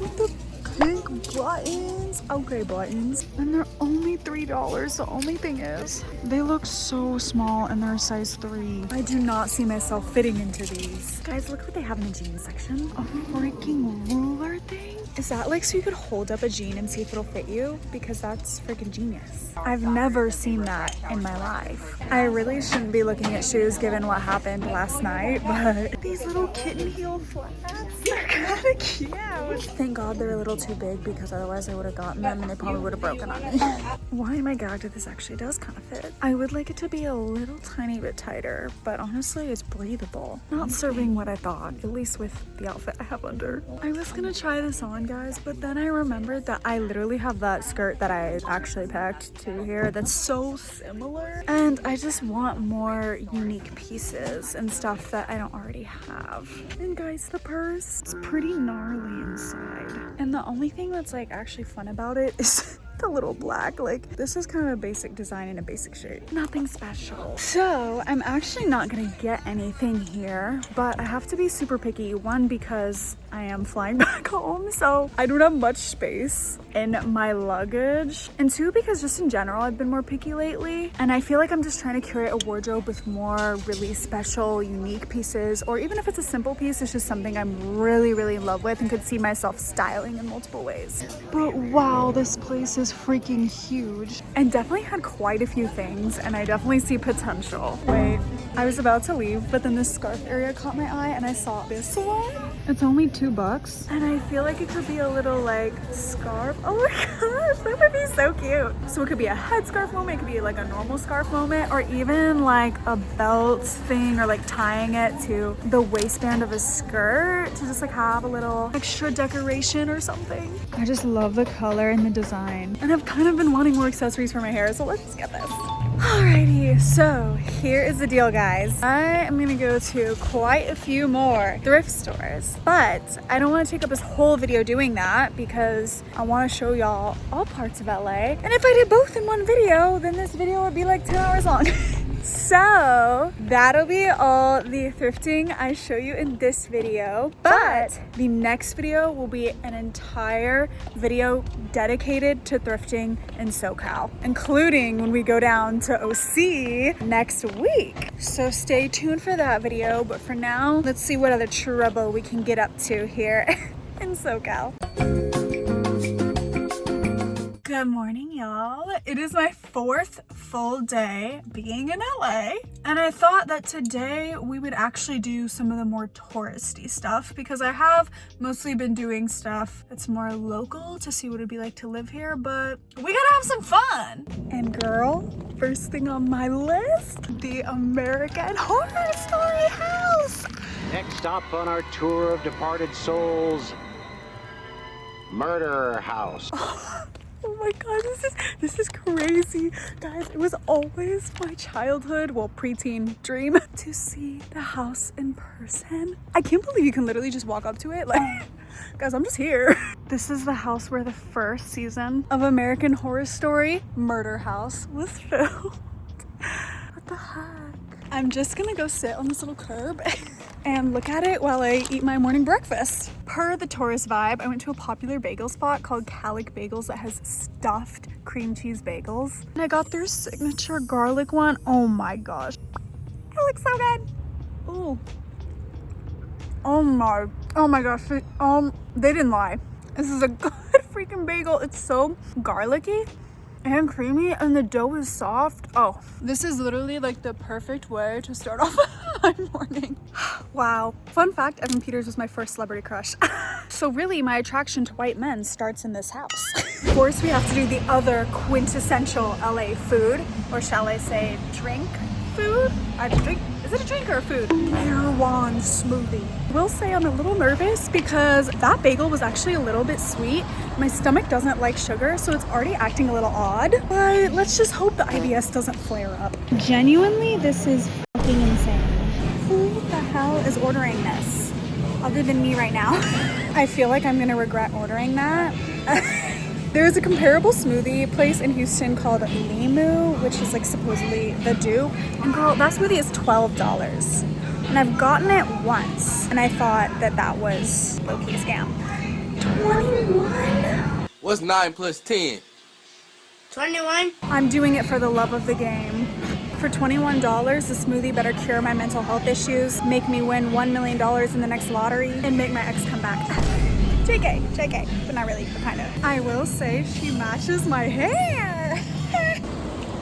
with the pink buttons. Okay, buttons. And they're only $3. The only thing is, they look so small and they're a size 3. I do not see myself fitting into these. Guys, look what they have in the jeans section. A freaking ruler thing? Is that like so you could hold up a jean and see if it'll fit you? Because that's freaking genius. I've never seen that in my life. I really shouldn't be looking at shoes given what happened last night, but these little kitten heel flats, they're kind of cute. Thank God they're a little too big because otherwise I would have gotten them and they probably would have broken on me. Why am I gagged? This actually does kind of fit. I would like it to be a little tiny bit tighter, but honestly it's breathable. Not serving what I thought, at least with the outfit I have under. I was gonna try this on, guys, but then I remembered that I literally have that skirt that I actually packed to here that's so similar, and I just want more unique pieces and stuff that I don't already have. And guys, the purse is pretty gnarly inside, and the only thing that's like actually fun about it is the little black. Like, this is kind of a basic design in a basic shape, nothing special. So I'm actually not gonna get anything here, but I have to be super picky. One, because I am flying back home, so I don't have much space in my luggage, and two, because just in general I've been more picky lately, and I feel like I'm just trying to curate a wardrobe with more really special, unique pieces, or even if it's a simple piece, it's just something I'm really in love with and could see myself styling in multiple ways. But wow, this place is freaking huge and definitely had quite a few things, and I definitely see potential. Wait, I was about to leave, but then this scarf area caught my eye and I saw this one. It's only $2 and I feel like it could be a little like scarf. Oh my gosh, that would be so cute. So it could be a headscarf moment, it could be like a normal scarf moment, or even like a belt thing, or like tying it to the waistband of a skirt to just like have a little extra decoration or something. I just love the color and the design, and I've kind of been wanting more accessories for my hair, so let's just get this. Alrighty, so here is the deal, guys. I am gonna go to quite a few more thrift stores, but I don't want to take up this whole video doing that because I want to show y'all all parts of LA. And if I did both in one video, then this video would be like 10 hours long. So that'll be all the thrifting I show you in this video, but the next video will be an entire video dedicated to thrifting in SoCal, including when we go down to OC next week. So stay tuned for that video, but for now, let's see what other trouble we can get up to here in SoCal. Good morning, y'all. It is my 4th full day being in LA, and I thought that today we would actually do some of the more touristy stuff because I have mostly been doing stuff that's more local to see what it'd be like to live here, but we gotta have some fun. And girl, first thing on my list, the American Horror Story house. Next stop on our tour of departed souls, Murder House. Oh my god, this is crazy. Guys, it was always my childhood, well, preteen dream to see the house in person. I can't believe you can literally just walk up to it. Like, guys, I'm just here. This is the house where the first season of American Horror Story, Murder House, was filmed. What the heck? I'm just gonna go sit on this little curb and look at it while I eat my morning breakfast. Per the tourist vibe, I went to a popular bagel spot called Calic Bagels that has stuffed cream cheese bagels. And I got their signature garlic one. Oh my gosh. It looks so good. Ooh. Oh my gosh. They didn't lie. This is a good freaking bagel. It's so garlicky and creamy, and the dough is soft. Oh, this is literally like the perfect way to start off my morning. Wow. Fun fact, Evan Peters was my first celebrity crush. So really, my attraction to white men starts in this house. Of course, we have to do the other quintessential LA food, or shall I say drink food? Is it a drink or a food? Erewhon smoothie. I will say I'm a little nervous because that bagel was actually a little bit sweet. My stomach doesn't like sugar, so it's already acting a little odd, but let's just hope the IBS doesn't flare up. Genuinely, this is fucking insane. Who the hell is ordering this? Other than me right now. I feel like I'm gonna regret ordering that. There's a comparable smoothie place in Houston called Limu, which is like supposedly the dupe. And girl, that smoothie is $12. And I've gotten it once, and I thought that was low-key scam. 21? What's 9 plus 10? 21. I'm doing it for the love of the game. For $21, the smoothie better cure my mental health issues, make me win $1 million in the next lottery, and make my ex come back. JK, but not really, but kind of. I will say she matches my hair.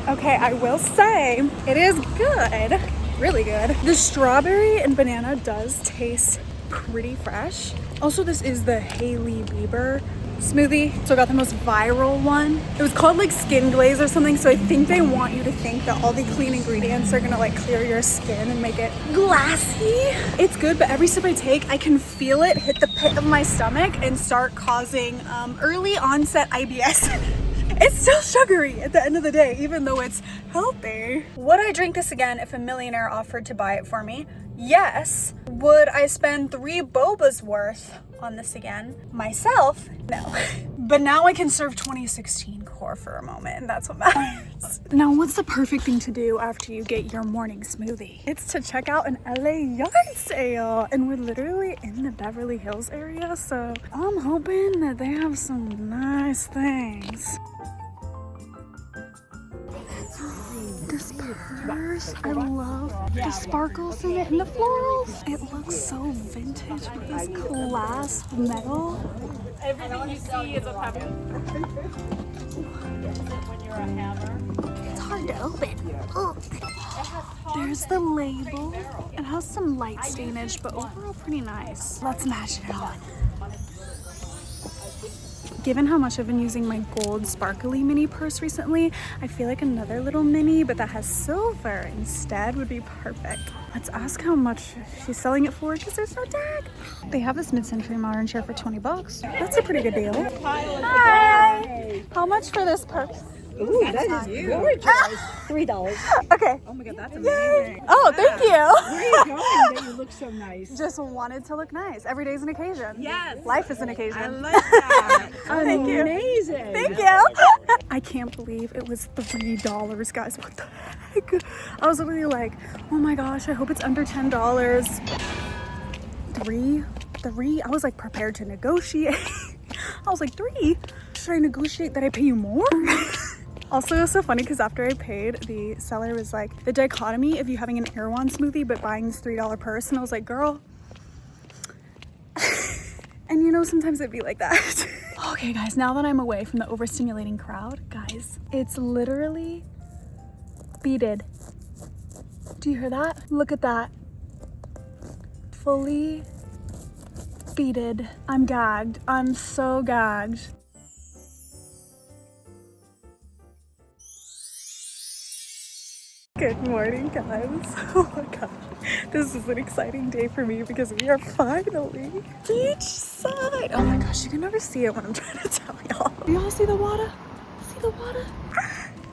Okay, I will say it is good, really good. The strawberry and banana does taste pretty fresh. Also, this is the Hailey Bieber smoothie. So I got the most viral one. It was called like skin glaze or something. So I think they want you to think that all the clean ingredients are gonna like clear your skin and make it glassy. It's good, but every sip I take, I can feel it hit the pit of my stomach and start causing early onset IBS. It's still sugary at the end of the day, even though it's healthy. Would I drink this again if a millionaire offered to buy it for me? Yes. Would I spend 3 bobas worth on this again? Myself? No. But now I can serve 2016 core for a moment, and that's what matters. Now, what's the perfect thing to do after you get your morning smoothie? It's to check out an LA yard sale, and we're literally in the Beverly Hills area, so I'm hoping that they have some nice things. This purse, I love the sparkles in it and the florals. It looks so vintage with this clasp metal. Everything you see is a pepper. When you're a hammer. It's hard to open. Ugh. There's the label. It has some light stainage, but overall pretty nice. Let's match it on. Given how much I've been using my gold sparkly mini purse recently, I feel like another little mini, but that has silver instead would be perfect. Let's ask how much she's selling it for, because there's no tag. They have this mid-century modern chair for 20 bucks. That's a pretty good deal. Hi! How much for this purse? Ooh, that is gorgeous. $3. Okay. Oh my God, that's amazing. Oh, thank you. Where are you going that you look so nice? Just wanted to look nice. Every day's an occasion. Yes. Life is an occasion. I like that. Thank you. Amazing. Thank you. I can't believe it was $3, guys. What the heck? I was literally like, oh my gosh, I hope it's under $10. Three? I was like prepared to negotiate. I was like, 3? Should I negotiate that I pay you more? Also, it was so funny because after I paid, the seller was like, the dichotomy of you having an Erewhon smoothie but buying this $3 purse. And I was like, girl. And you know, sometimes it'd be like that. Okay, guys, now that I'm away from the overstimulating crowd, guys, it's literally beaded. Do you hear that? Look at that. Fully beaded. I'm gagged. I'm so gagged. Good morning, guys. Oh my gosh. This is an exciting day for me because we are finally beachside. Oh my gosh, you can never see it when I'm trying to tell y'all. Do y'all see the water? See the water?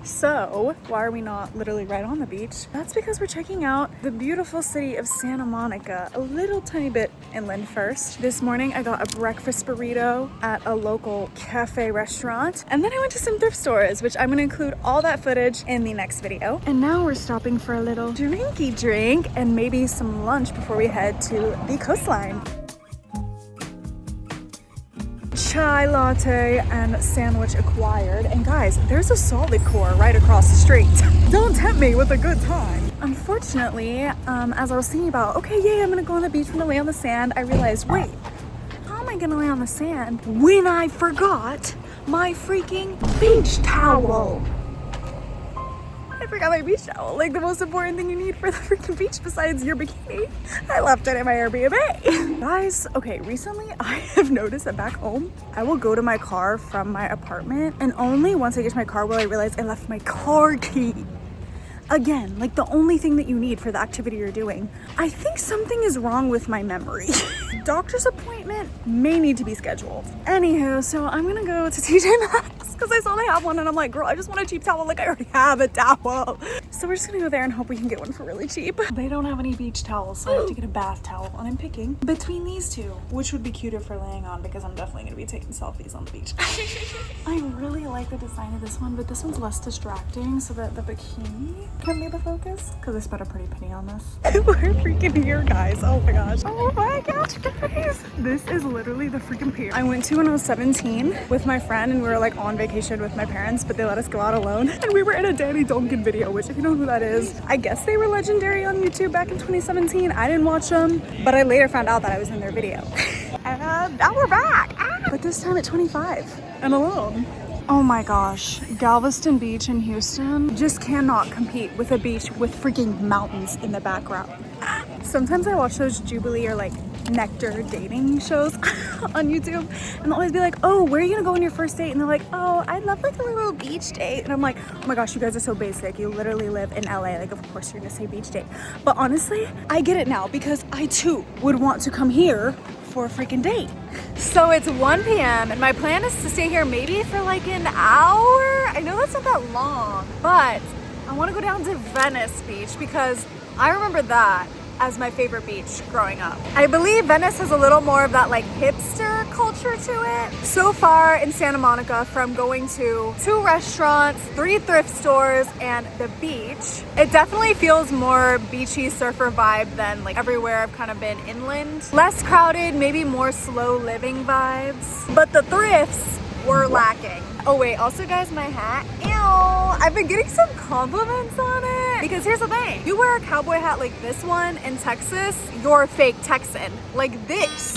So, why are we not literally right on the beach? That's because we're checking out the beautiful city of Santa Monica, a little tiny bit inland first. This morning, I got a breakfast burrito at a local cafe restaurant, and then I went to some thrift stores, which I'm gonna include all that footage in the next video. And now we're stopping for a little drinky drink and maybe some lunch before we head to the coastline. Chai latte and sandwich acquired. And guys, there's a solid core right across the street. Don't tempt me with a good time. Unfortunately, as I was thinking about, okay, yeah, I'm gonna go on the beach, I'm gonna lay on the sand, I realized, wait, how am I gonna lay on the sand when I forgot my freaking beach towel? I forgot my beach towel, like the most important thing you need for the freaking beach besides your bikini. I left it in my Airbnb. Guys, okay, recently I have noticed that back home, I will go to my car from my apartment, and only once I get to my car will I realize I left my car key. Again, like the only thing that you need for the activity you're doing. I think something is wrong with my memory. Doctor's appointment may need to be scheduled. Anywho, so I'm gonna go to TJ Maxx because I saw they have one and I'm like, girl, I just want a cheap towel. Like I already have a towel. So we're just gonna go there and hope we can get one for really cheap. They don't have any beach towels, so I have to get a bath towel. And I'm picking between these two, which would be cuter for laying on because I'm definitely gonna be taking selfies on the beach. I really like the design of this one, but this one's less distracting so that the bikini can be the focus because I spent a pretty penny on this. We're freaking here, guys. Oh my gosh. Oh my gosh, guys. This is literally the freaking pier I went to when I was 17 with my friend, and we were like on vacation with my parents, but they let us go out alone. And we were in a Danny Duncan video, which if you know who that is, I guess they were legendary on YouTube back in 2017. I didn't watch them, but I later found out that I was in their video. And now we're back. But this time at 25 and alone. Oh my gosh, Galveston Beach in Houston just cannot compete with a beach with freaking mountains in the background. Sometimes I watch those Jubilee or like nectar dating shows on YouTube, and they'll always be like, oh, where are you gonna go on your first date? And they're like, oh, I'd love like a little beach date. And I'm like, oh my gosh, you guys are so basic. You literally live in LA. Like, of course you're gonna say beach date. But honestly, I get it now because I too would want to come here for a freaking date. So it's 1 p.m. and my plan is to stay here maybe for like an hour. I know that's not that long, but I want to go down to Venice Beach because I remember that as my favorite beach growing up. I believe Venice has a little more of that like hipster culture to it. So far in Santa Monica, from going to 2 restaurants, 3 thrift stores, and the beach, it definitely feels more beachy surfer vibe than like everywhere I've kind of been inland. Less crowded, maybe more slow living vibes. But the thrifts were lacking. Oh wait, also guys, my hat, ew, I've been getting some compliments on it. Because here's the thing, you wear a cowboy hat like this one in Texas, you're a fake Texan. Like this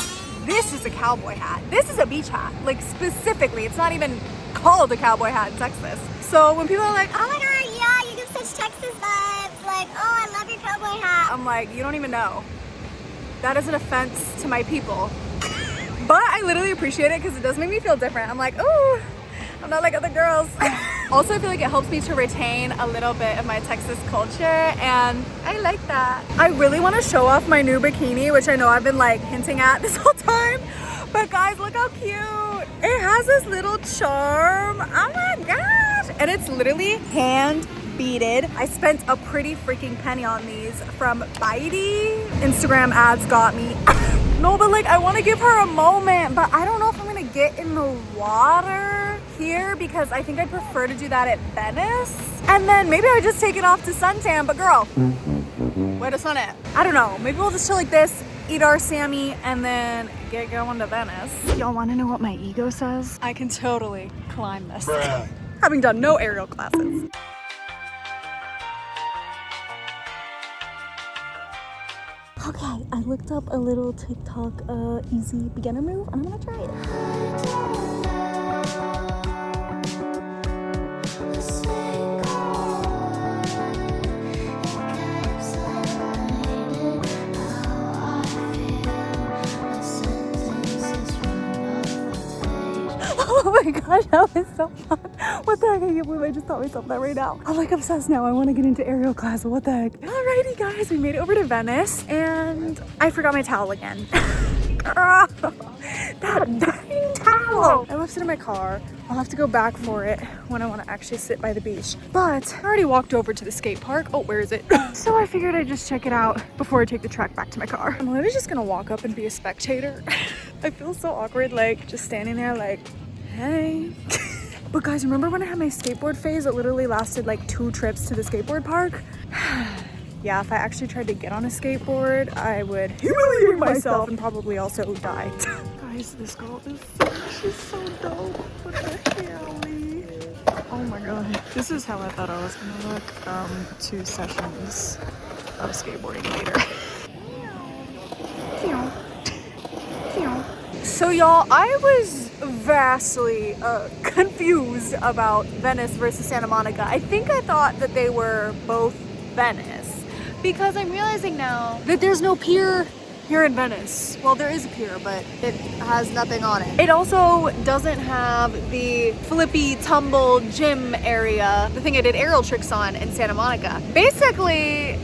is a cowboy hat. This is a beach hat, like specifically, it's not even called a cowboy hat in Texas. So when people are like, oh my God, yeah, you give such Texas vibes, like, oh, I love your cowboy hat. I'm like, you don't even know. That is an offense to my people. But I literally appreciate it because it does make me feel different. I'm like, oh, I'm not like other girls. Also, I feel like it helps me to retain a little bit of my Texas culture, and I like that. I really want to show off my new bikini, which I know I've been like hinting at this whole time. But guys, look how cute. It has this little charm. Oh my gosh. And it's literally hand beaded. I spent a pretty freaking penny on these from Bitey. Instagram ads got me. No, but like I want to give her a moment, but I don't know if I'm gonna get in the water here because I think I'd prefer to do that at Venice. And then maybe I just take it off to suntan, but girl, where the sun at? I don't know, maybe we'll just chill like this, eat our Sammy, and then get going to Venice. Y'all wanna know what my ego says? I can totally climb this. Having done no aerial classes. Okay, I looked up a little TikTok easy beginner move and I'm gonna try it. Oh my gosh, that was so fun. What the heck? I can't believe I just taught myself that right now. I'm like obsessed now. I want to get into aerial class. What the heck? Alrighty guys, we made it over to Venice and I forgot my towel again. Girl, that dang towel. I left it in my car. I'll have to go back for it when I want to actually sit by the beach. But I already walked over to the skate park. Oh, where is it? So I figured I'd just check it out before I take the trek back to my car. I'm literally just gonna walk up and be a spectator. I feel so awkward, like just standing there like, hey. But guys, remember when I had my skateboard phase? It literally lasted like 2 trips to the skateboard park. Yeah, if I actually tried to get on a skateboard, I would humiliate myself and probably also die. Guys, this girl is she's so dope. What the hell? Oh my god. This is how I thought I was gonna look 2 sessions of skateboarding later. So y'all, I was vastly confused about Venice versus Santa Monica. I think I thought that they were both Venice because I'm realizing now that there's no pier here in Venice. Well, there is a pier, but it has nothing on it. It also doesn't have the flippy tumble gym area, the thing I did aerial tricks on in Santa Monica. Basically,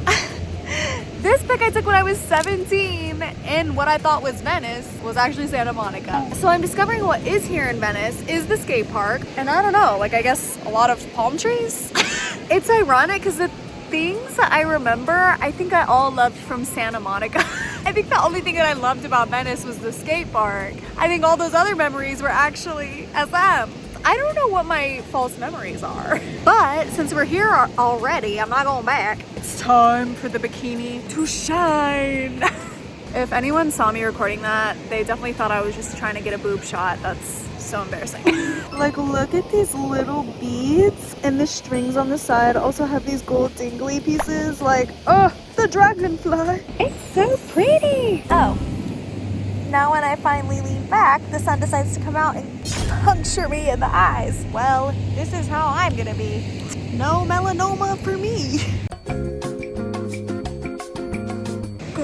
this pic I took when I was 17 in what I thought was Venice was actually Santa Monica. So I'm discovering what is here in Venice is the skate park. And I don't know, like I guess a lot of palm trees. It's ironic because the things that I remember, I think I all loved from Santa Monica. I think the only thing that I loved about Venice was the skate park. I think all those other memories were actually SM. I don't know what my false memories are. But since we're here already, I'm not going back. It's time for the bikini to shine. If anyone saw me recording that, they definitely thought I was just trying to get a boob shot. That's so embarrassing. Like, look at these little beads, and the strings on the side also have these gold dingly pieces. Like, oh, the dragonfly. It's so pretty. Oh. Now when I finally lean back, the sun decides to come out and puncture me in the eyes. Well, this is how I'm gonna be. No melanoma for me.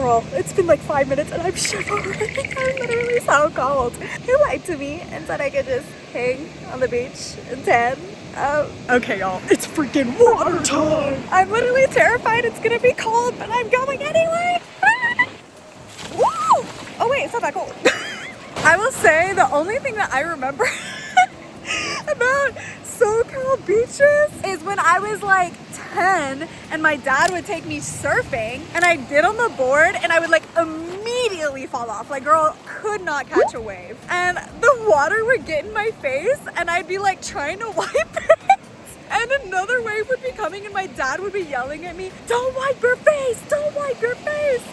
Girl, it's been like 5 minutes and I'm shivering. I'm literally so cold. He lied to me and said I could just hang on the beach and tan. Okay, y'all, it's freaking water time. I'm literally terrified it's gonna be cold, but I'm going anyway. Woo! Oh wait, it's not that cold. I will say the only thing that I remember about SoCal beaches is when I was like 10 and my dad would take me surfing and I'd get on the board and I would like immediately fall off. Like, girl, could not catch a wave. And the water would get in my face and I'd be like trying to wipe it. And another wave would be coming and my dad would be yelling at me, don't wipe your face, don't wipe your face.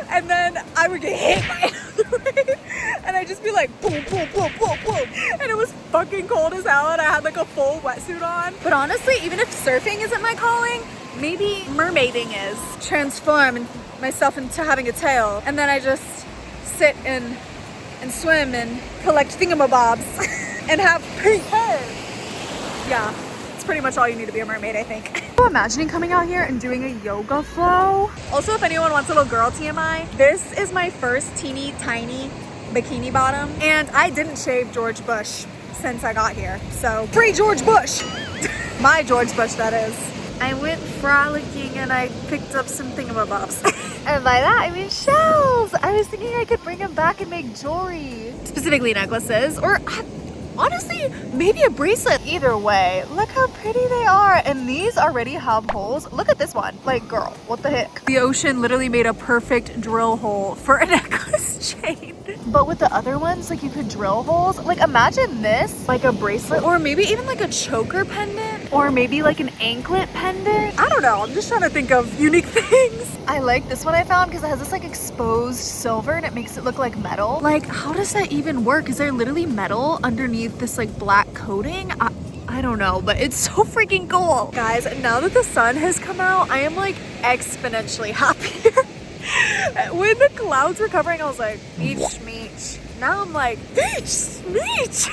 And then I would get hit by another wave and I'd just be like, boom, boom, boom, boom, boom. And it was fucking cold as hell and I had like a full wetsuit on. But honestly, even if surfing isn't my calling, maybe mermaiding is. Transform myself into having a tail. And then I just sit and swim and collect thingamabobs and have pink hair. Yeah. Pretty much all you need to be a mermaid, I think. So imagining coming out here and doing a yoga flow. Also, if anyone wants a little girl TMI, this is my first teeny tiny bikini bottom and I didn't shave George Bush since I got here. So free George Bush. My George Bush, that is. I went frolicking and I picked up some thingamabobs. And by that, I mean shells. I was thinking I could bring them back and make jewelry. Specifically necklaces or honestly, maybe a bracelet. Either way, look how pretty they are. And these already have holes. Look at this one. Like, girl, what the heck? The ocean literally made a perfect drill hole for a necklace chain. But with the other ones, like you could drill holes. Like imagine this, like a bracelet or maybe even like a choker pendant or maybe like an anklet pendant. I don't know. I'm just trying to think of unique things. I like this one I found because it has this like exposed silver and it makes it look like metal. Like, how does that even work? Is there literally metal underneath this like black coating? I don't know, but it's so freaking cool. Guys, now that the sun has come out, I am like exponentially happier. When the clouds were covering, I was like, beach, meech. Now I'm like, beach, meech.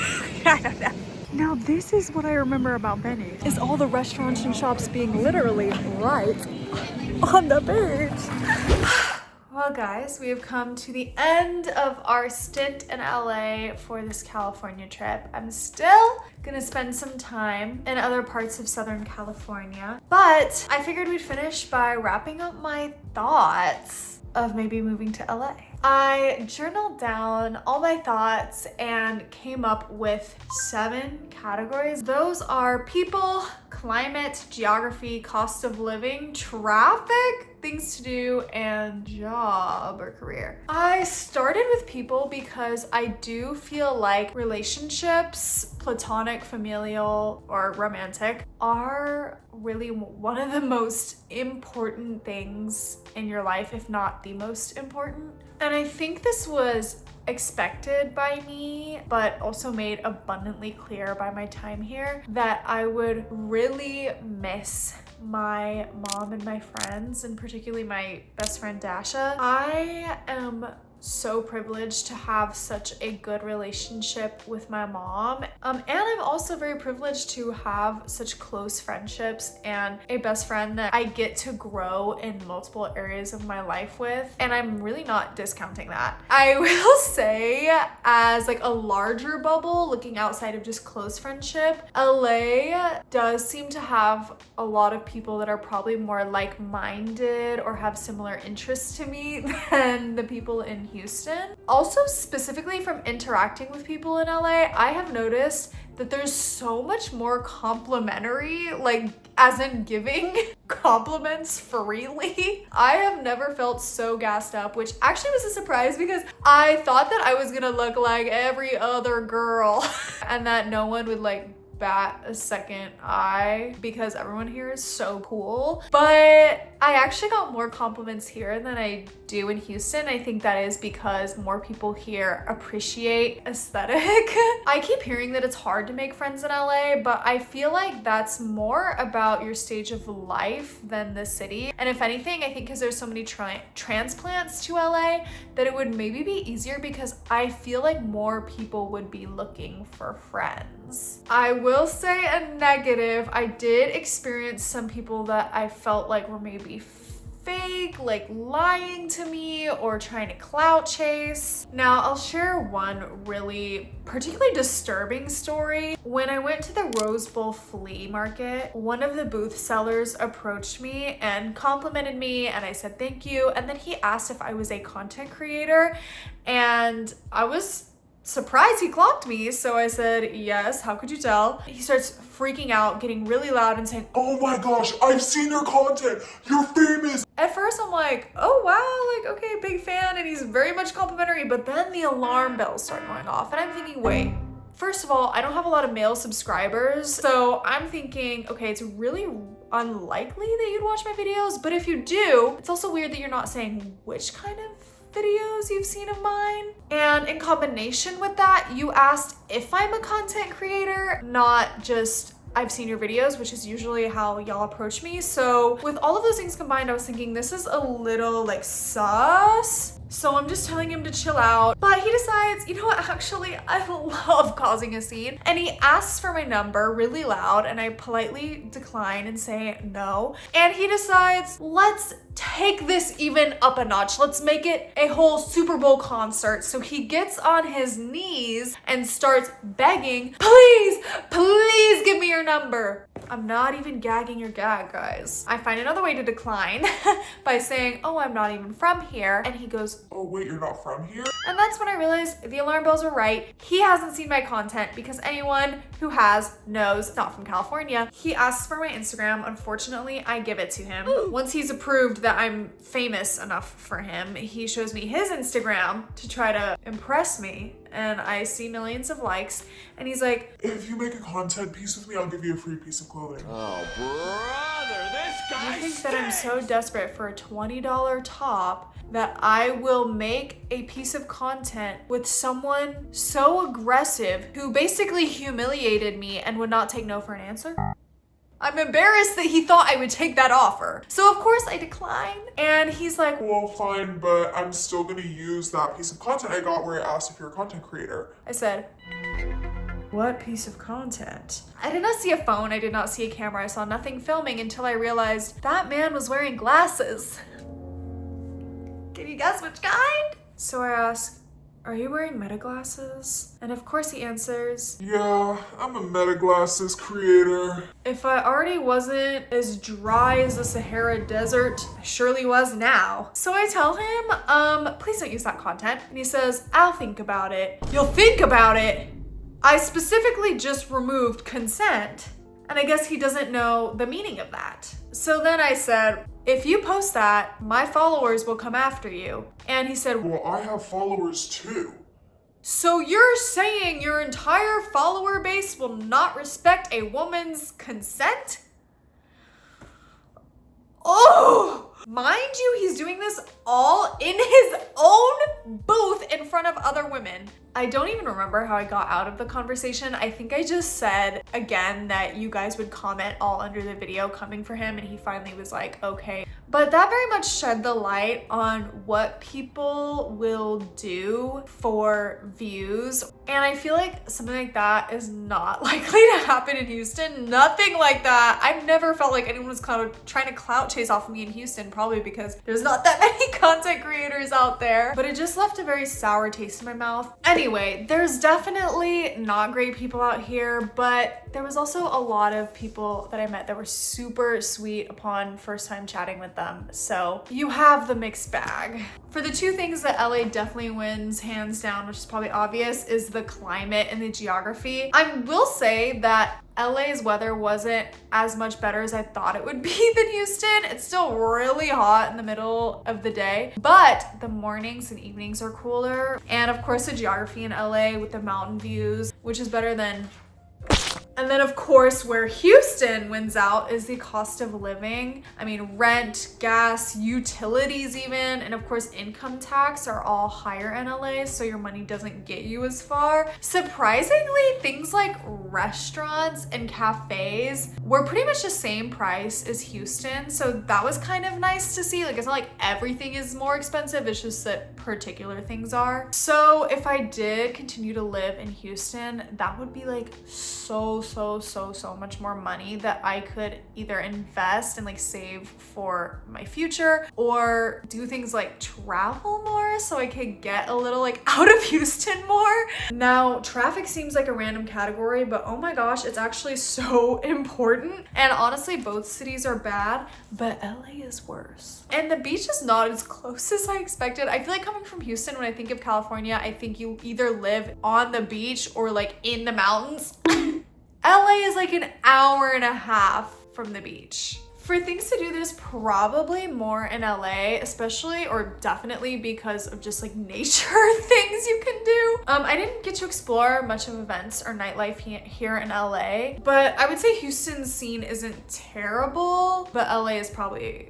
I don't know. Now this is what I remember about Venice, is all the restaurants and shops being literally right on the beach. Well guys, we have come to the end of our stint in LA for this California trip. I'm still gonna spend some time in other parts of Southern California, but I figured we'd finish by wrapping up my thoughts of maybe moving to LA. I journaled down all my thoughts and came up with 7 categories. Those are people, climate, geography, cost of living, traffic, things to do, and job or career. I started with people because I do feel like relationships, platonic, familial, or romantic, are really one of the most important things in your life, if not the most important. And I think this was expected by me, but also made abundantly clear by my time here, that I would really miss my mom and my friends, and particularly my best friend Dasha. I am so privileged to have such a good relationship with my mom, and I'm also very privileged to have such close friendships and a best friend that I get to grow in multiple areas of my life with, and I'm really not discounting that. I will say, as like a larger bubble looking outside of just close friendship, LA does seem to have a lot of people that are probably more like-minded or have similar interests to me than the people in Houston. Also, specifically from interacting with people in LA, I have noticed that there's so much more complimentary, like as in giving compliments freely. I have never felt so gassed up, which actually was a surprise because I thought that I was gonna look like every other girl and that no one would like bat a second eye because everyone here is so cool. But I actually got more compliments here than I do in Houston. I think that is because more people here appreciate aesthetic. I keep hearing that it's hard to make friends in LA, but I feel like that's more about your stage of life than the city. And if anything, I think because there's so many transplants to LA, that it would maybe be easier because I feel like more people would be looking for friends. I will say a negative. I did experience some people that I felt like were maybe fake, like lying to me or trying to clout chase. Now, I'll share one really particularly disturbing story. When I went to the Rose Bowl flea market, one of the booth sellers approached me and complimented me, and I said thank you. And then he asked if I was a content creator, and I was surprised he clocked me, so I said yes. How could you tell? He starts freaking out, getting really loud and saying, Oh my gosh, I've seen your content. You're famous. at first I'm like, oh wow, like okay, big fan, and he's very much complimentary, but then the alarm bells start going off and I'm thinking, wait, first of all, I don't have a lot of male subscribers, so I'm thinking, okay, it's really unlikely that you'd watch my videos, but if you do, it's also weird that you're not saying which kind of videos you've seen of mine. And in combination with that, you asked if I'm a content creator, not just I've seen your videos, which is usually how y'all approach me. So with all of those things combined, I was thinking this is a little like sus. So I'm just telling him to chill out. But he decides, you know what, actually, I love causing a scene. And he asks for my number really loud, and I politely decline and say no. And he decides, let's take this even up a notch. Let's make it a whole Super Bowl concert. So he gets on his knees and starts begging, please, please give me your number. I'm not even gagging your gag, guys. I find another way to decline by saying, oh, I'm not even from here. And he goes, Oh wait, you're not from here? and that's when I realized the alarm bells were right. He hasn't seen my content, because anyone who has knows it's not from California. He asks for my Instagram. Unfortunately, I give it to him. Once he's approved that I'm famous enough for him, he shows me his Instagram to try to impress me. And I see millions of likes. And he's like, If you make a content piece with me, I'll give you a free piece of clothing. Oh, brother, this guy I think that I'm so desperate for a $20 top that I will make a piece of content with someone so aggressive who basically humiliated me and would not take no for an answer. I'm embarrassed that he thought I would take that offer. So of course I decline. And he's like, Well, fine, but I'm still gonna use that piece of content I got where it asked if you're a content creator. I said, what piece of content? I did not see a phone. I did not see a camera. I saw nothing filming until I realized that man was wearing glasses. Can you guess which kind? So I ask, are you wearing meta glasses? And of course he answers, Yeah, I'm a meta glasses creator. if I already wasn't as dry as the Sahara Desert, I surely was now. So I tell him, please don't use that content. And he says, I'll think about it. You'll think about it? I specifically just removed consent. And I guess he doesn't know the meaning of that. So then I said, if you post that, my followers will come after you. And he said, Well, I have followers too. so you're saying your entire follower base will not respect a woman's consent? Oh! Mind you, he's doing this all in his own booth in front of other women. I don't even remember how I got out of the conversation. I think I just said again that you guys would comment all under the video coming for him, and he finally was like, okay. But that very much shed the light on what people will do for views. And I feel like something like that is not likely to happen in Houston. Nothing like that. I've never felt like anyone was trying to clout chase off of me in Houston, probably because there's not that many content creators out there. But it just left a very sour taste in my mouth. Anyway, there's definitely not great people out here, but there was also a lot of people that I met that were super sweet upon first time chatting with them. So you have the mixed bag. For the two things that LA definitely wins hands down, which is probably obvious, is the climate and the geography. I will say that LA's weather wasn't as much better as I thought it would be than Houston. It's still really hot in the middle of the day, but the mornings and evenings are cooler. And of course the geography in LA with the mountain views, which is better than. And then of course where Houston wins out is the cost of living. I mean, rent, gas, utilities even, and of course income tax are all higher in LA, so your money doesn't get you as far. Surprisingly, things like restaurants and cafes were pretty much the same price as Houston, so that was kind of nice to see. Like, it's not like everything is more expensive, it's just that particular things are. So if I did continue to live in Houston, that would be like so so much more money that I could either invest and like save for my future, or do things like travel more so I could get a little like out of Houston more. Now, traffic seems like a random category, but oh my gosh, it's actually so important. And honestly, both cities are bad, but LA is worse. And the beach is not as close as I expected. I feel like coming from Houston, when I think of California, I think you either live on the beach or like in the mountains. LA is like an hour and a half from the beach. For things to do, there's probably more in LA, especially or definitely because of just like nature things you can do. I didn't get to explore much of events or nightlife here in LA, but I would say Houston's scene isn't terrible, but LA is probably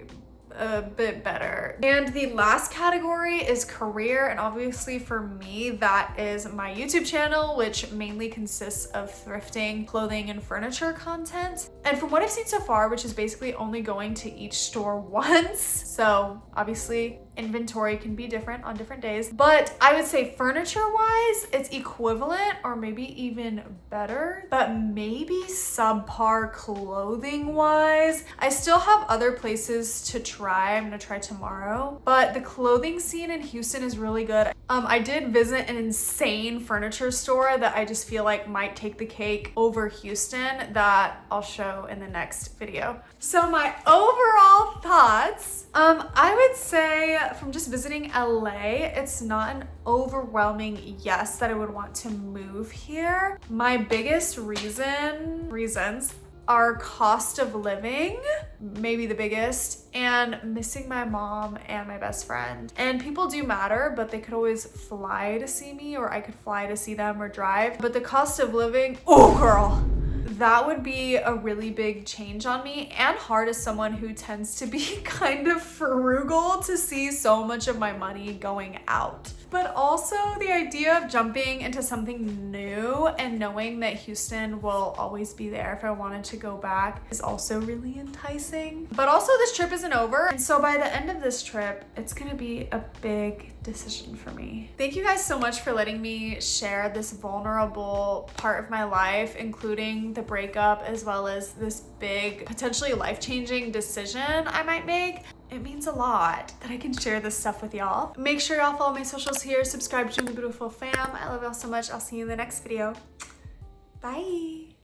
a bit better. And the last category is career, and obviously for me that is my YouTube channel, which mainly consists of thrifting, clothing, and furniture content. And from what I've seen so far, which is basically only going to each store once, so obviously inventory can be different on different days, but I would say furniture wise it's equivalent or maybe even better, but maybe subpar clothing wise. I still have other places to try. I'm gonna try tomorrow, but the clothing scene in Houston is really good. I did visit an insane furniture store that I just feel like might take the cake over Houston that I'll show in the next video. So my overall thoughts, I would say from just visiting LA, it's not an overwhelming yes that I would want to move here. My biggest reasons are cost of living, maybe the biggest, and missing my mom and my best friend. And people do matter, but they could always fly to see me, or I could fly to see them or drive. But the cost of living, oh girl, that would be a really big change on me, and hard as someone who tends to be kind of frugal to see so much of my money going out. But also the idea of jumping into something new and knowing that Houston will always be there if I wanted to go back is also really enticing. But also this trip isn't over, and so by the end of this trip, it's gonna be a big decision for me. Thank you guys so much for letting me share this vulnerable part of my life, including the breakup as well as this big, potentially life-changing decision I might make. It means a lot that I can share this stuff with y'all. Make sure y'all follow my socials here, subscribe to the beautiful fam. I love y'all so much. I'll see you in the next video. Bye.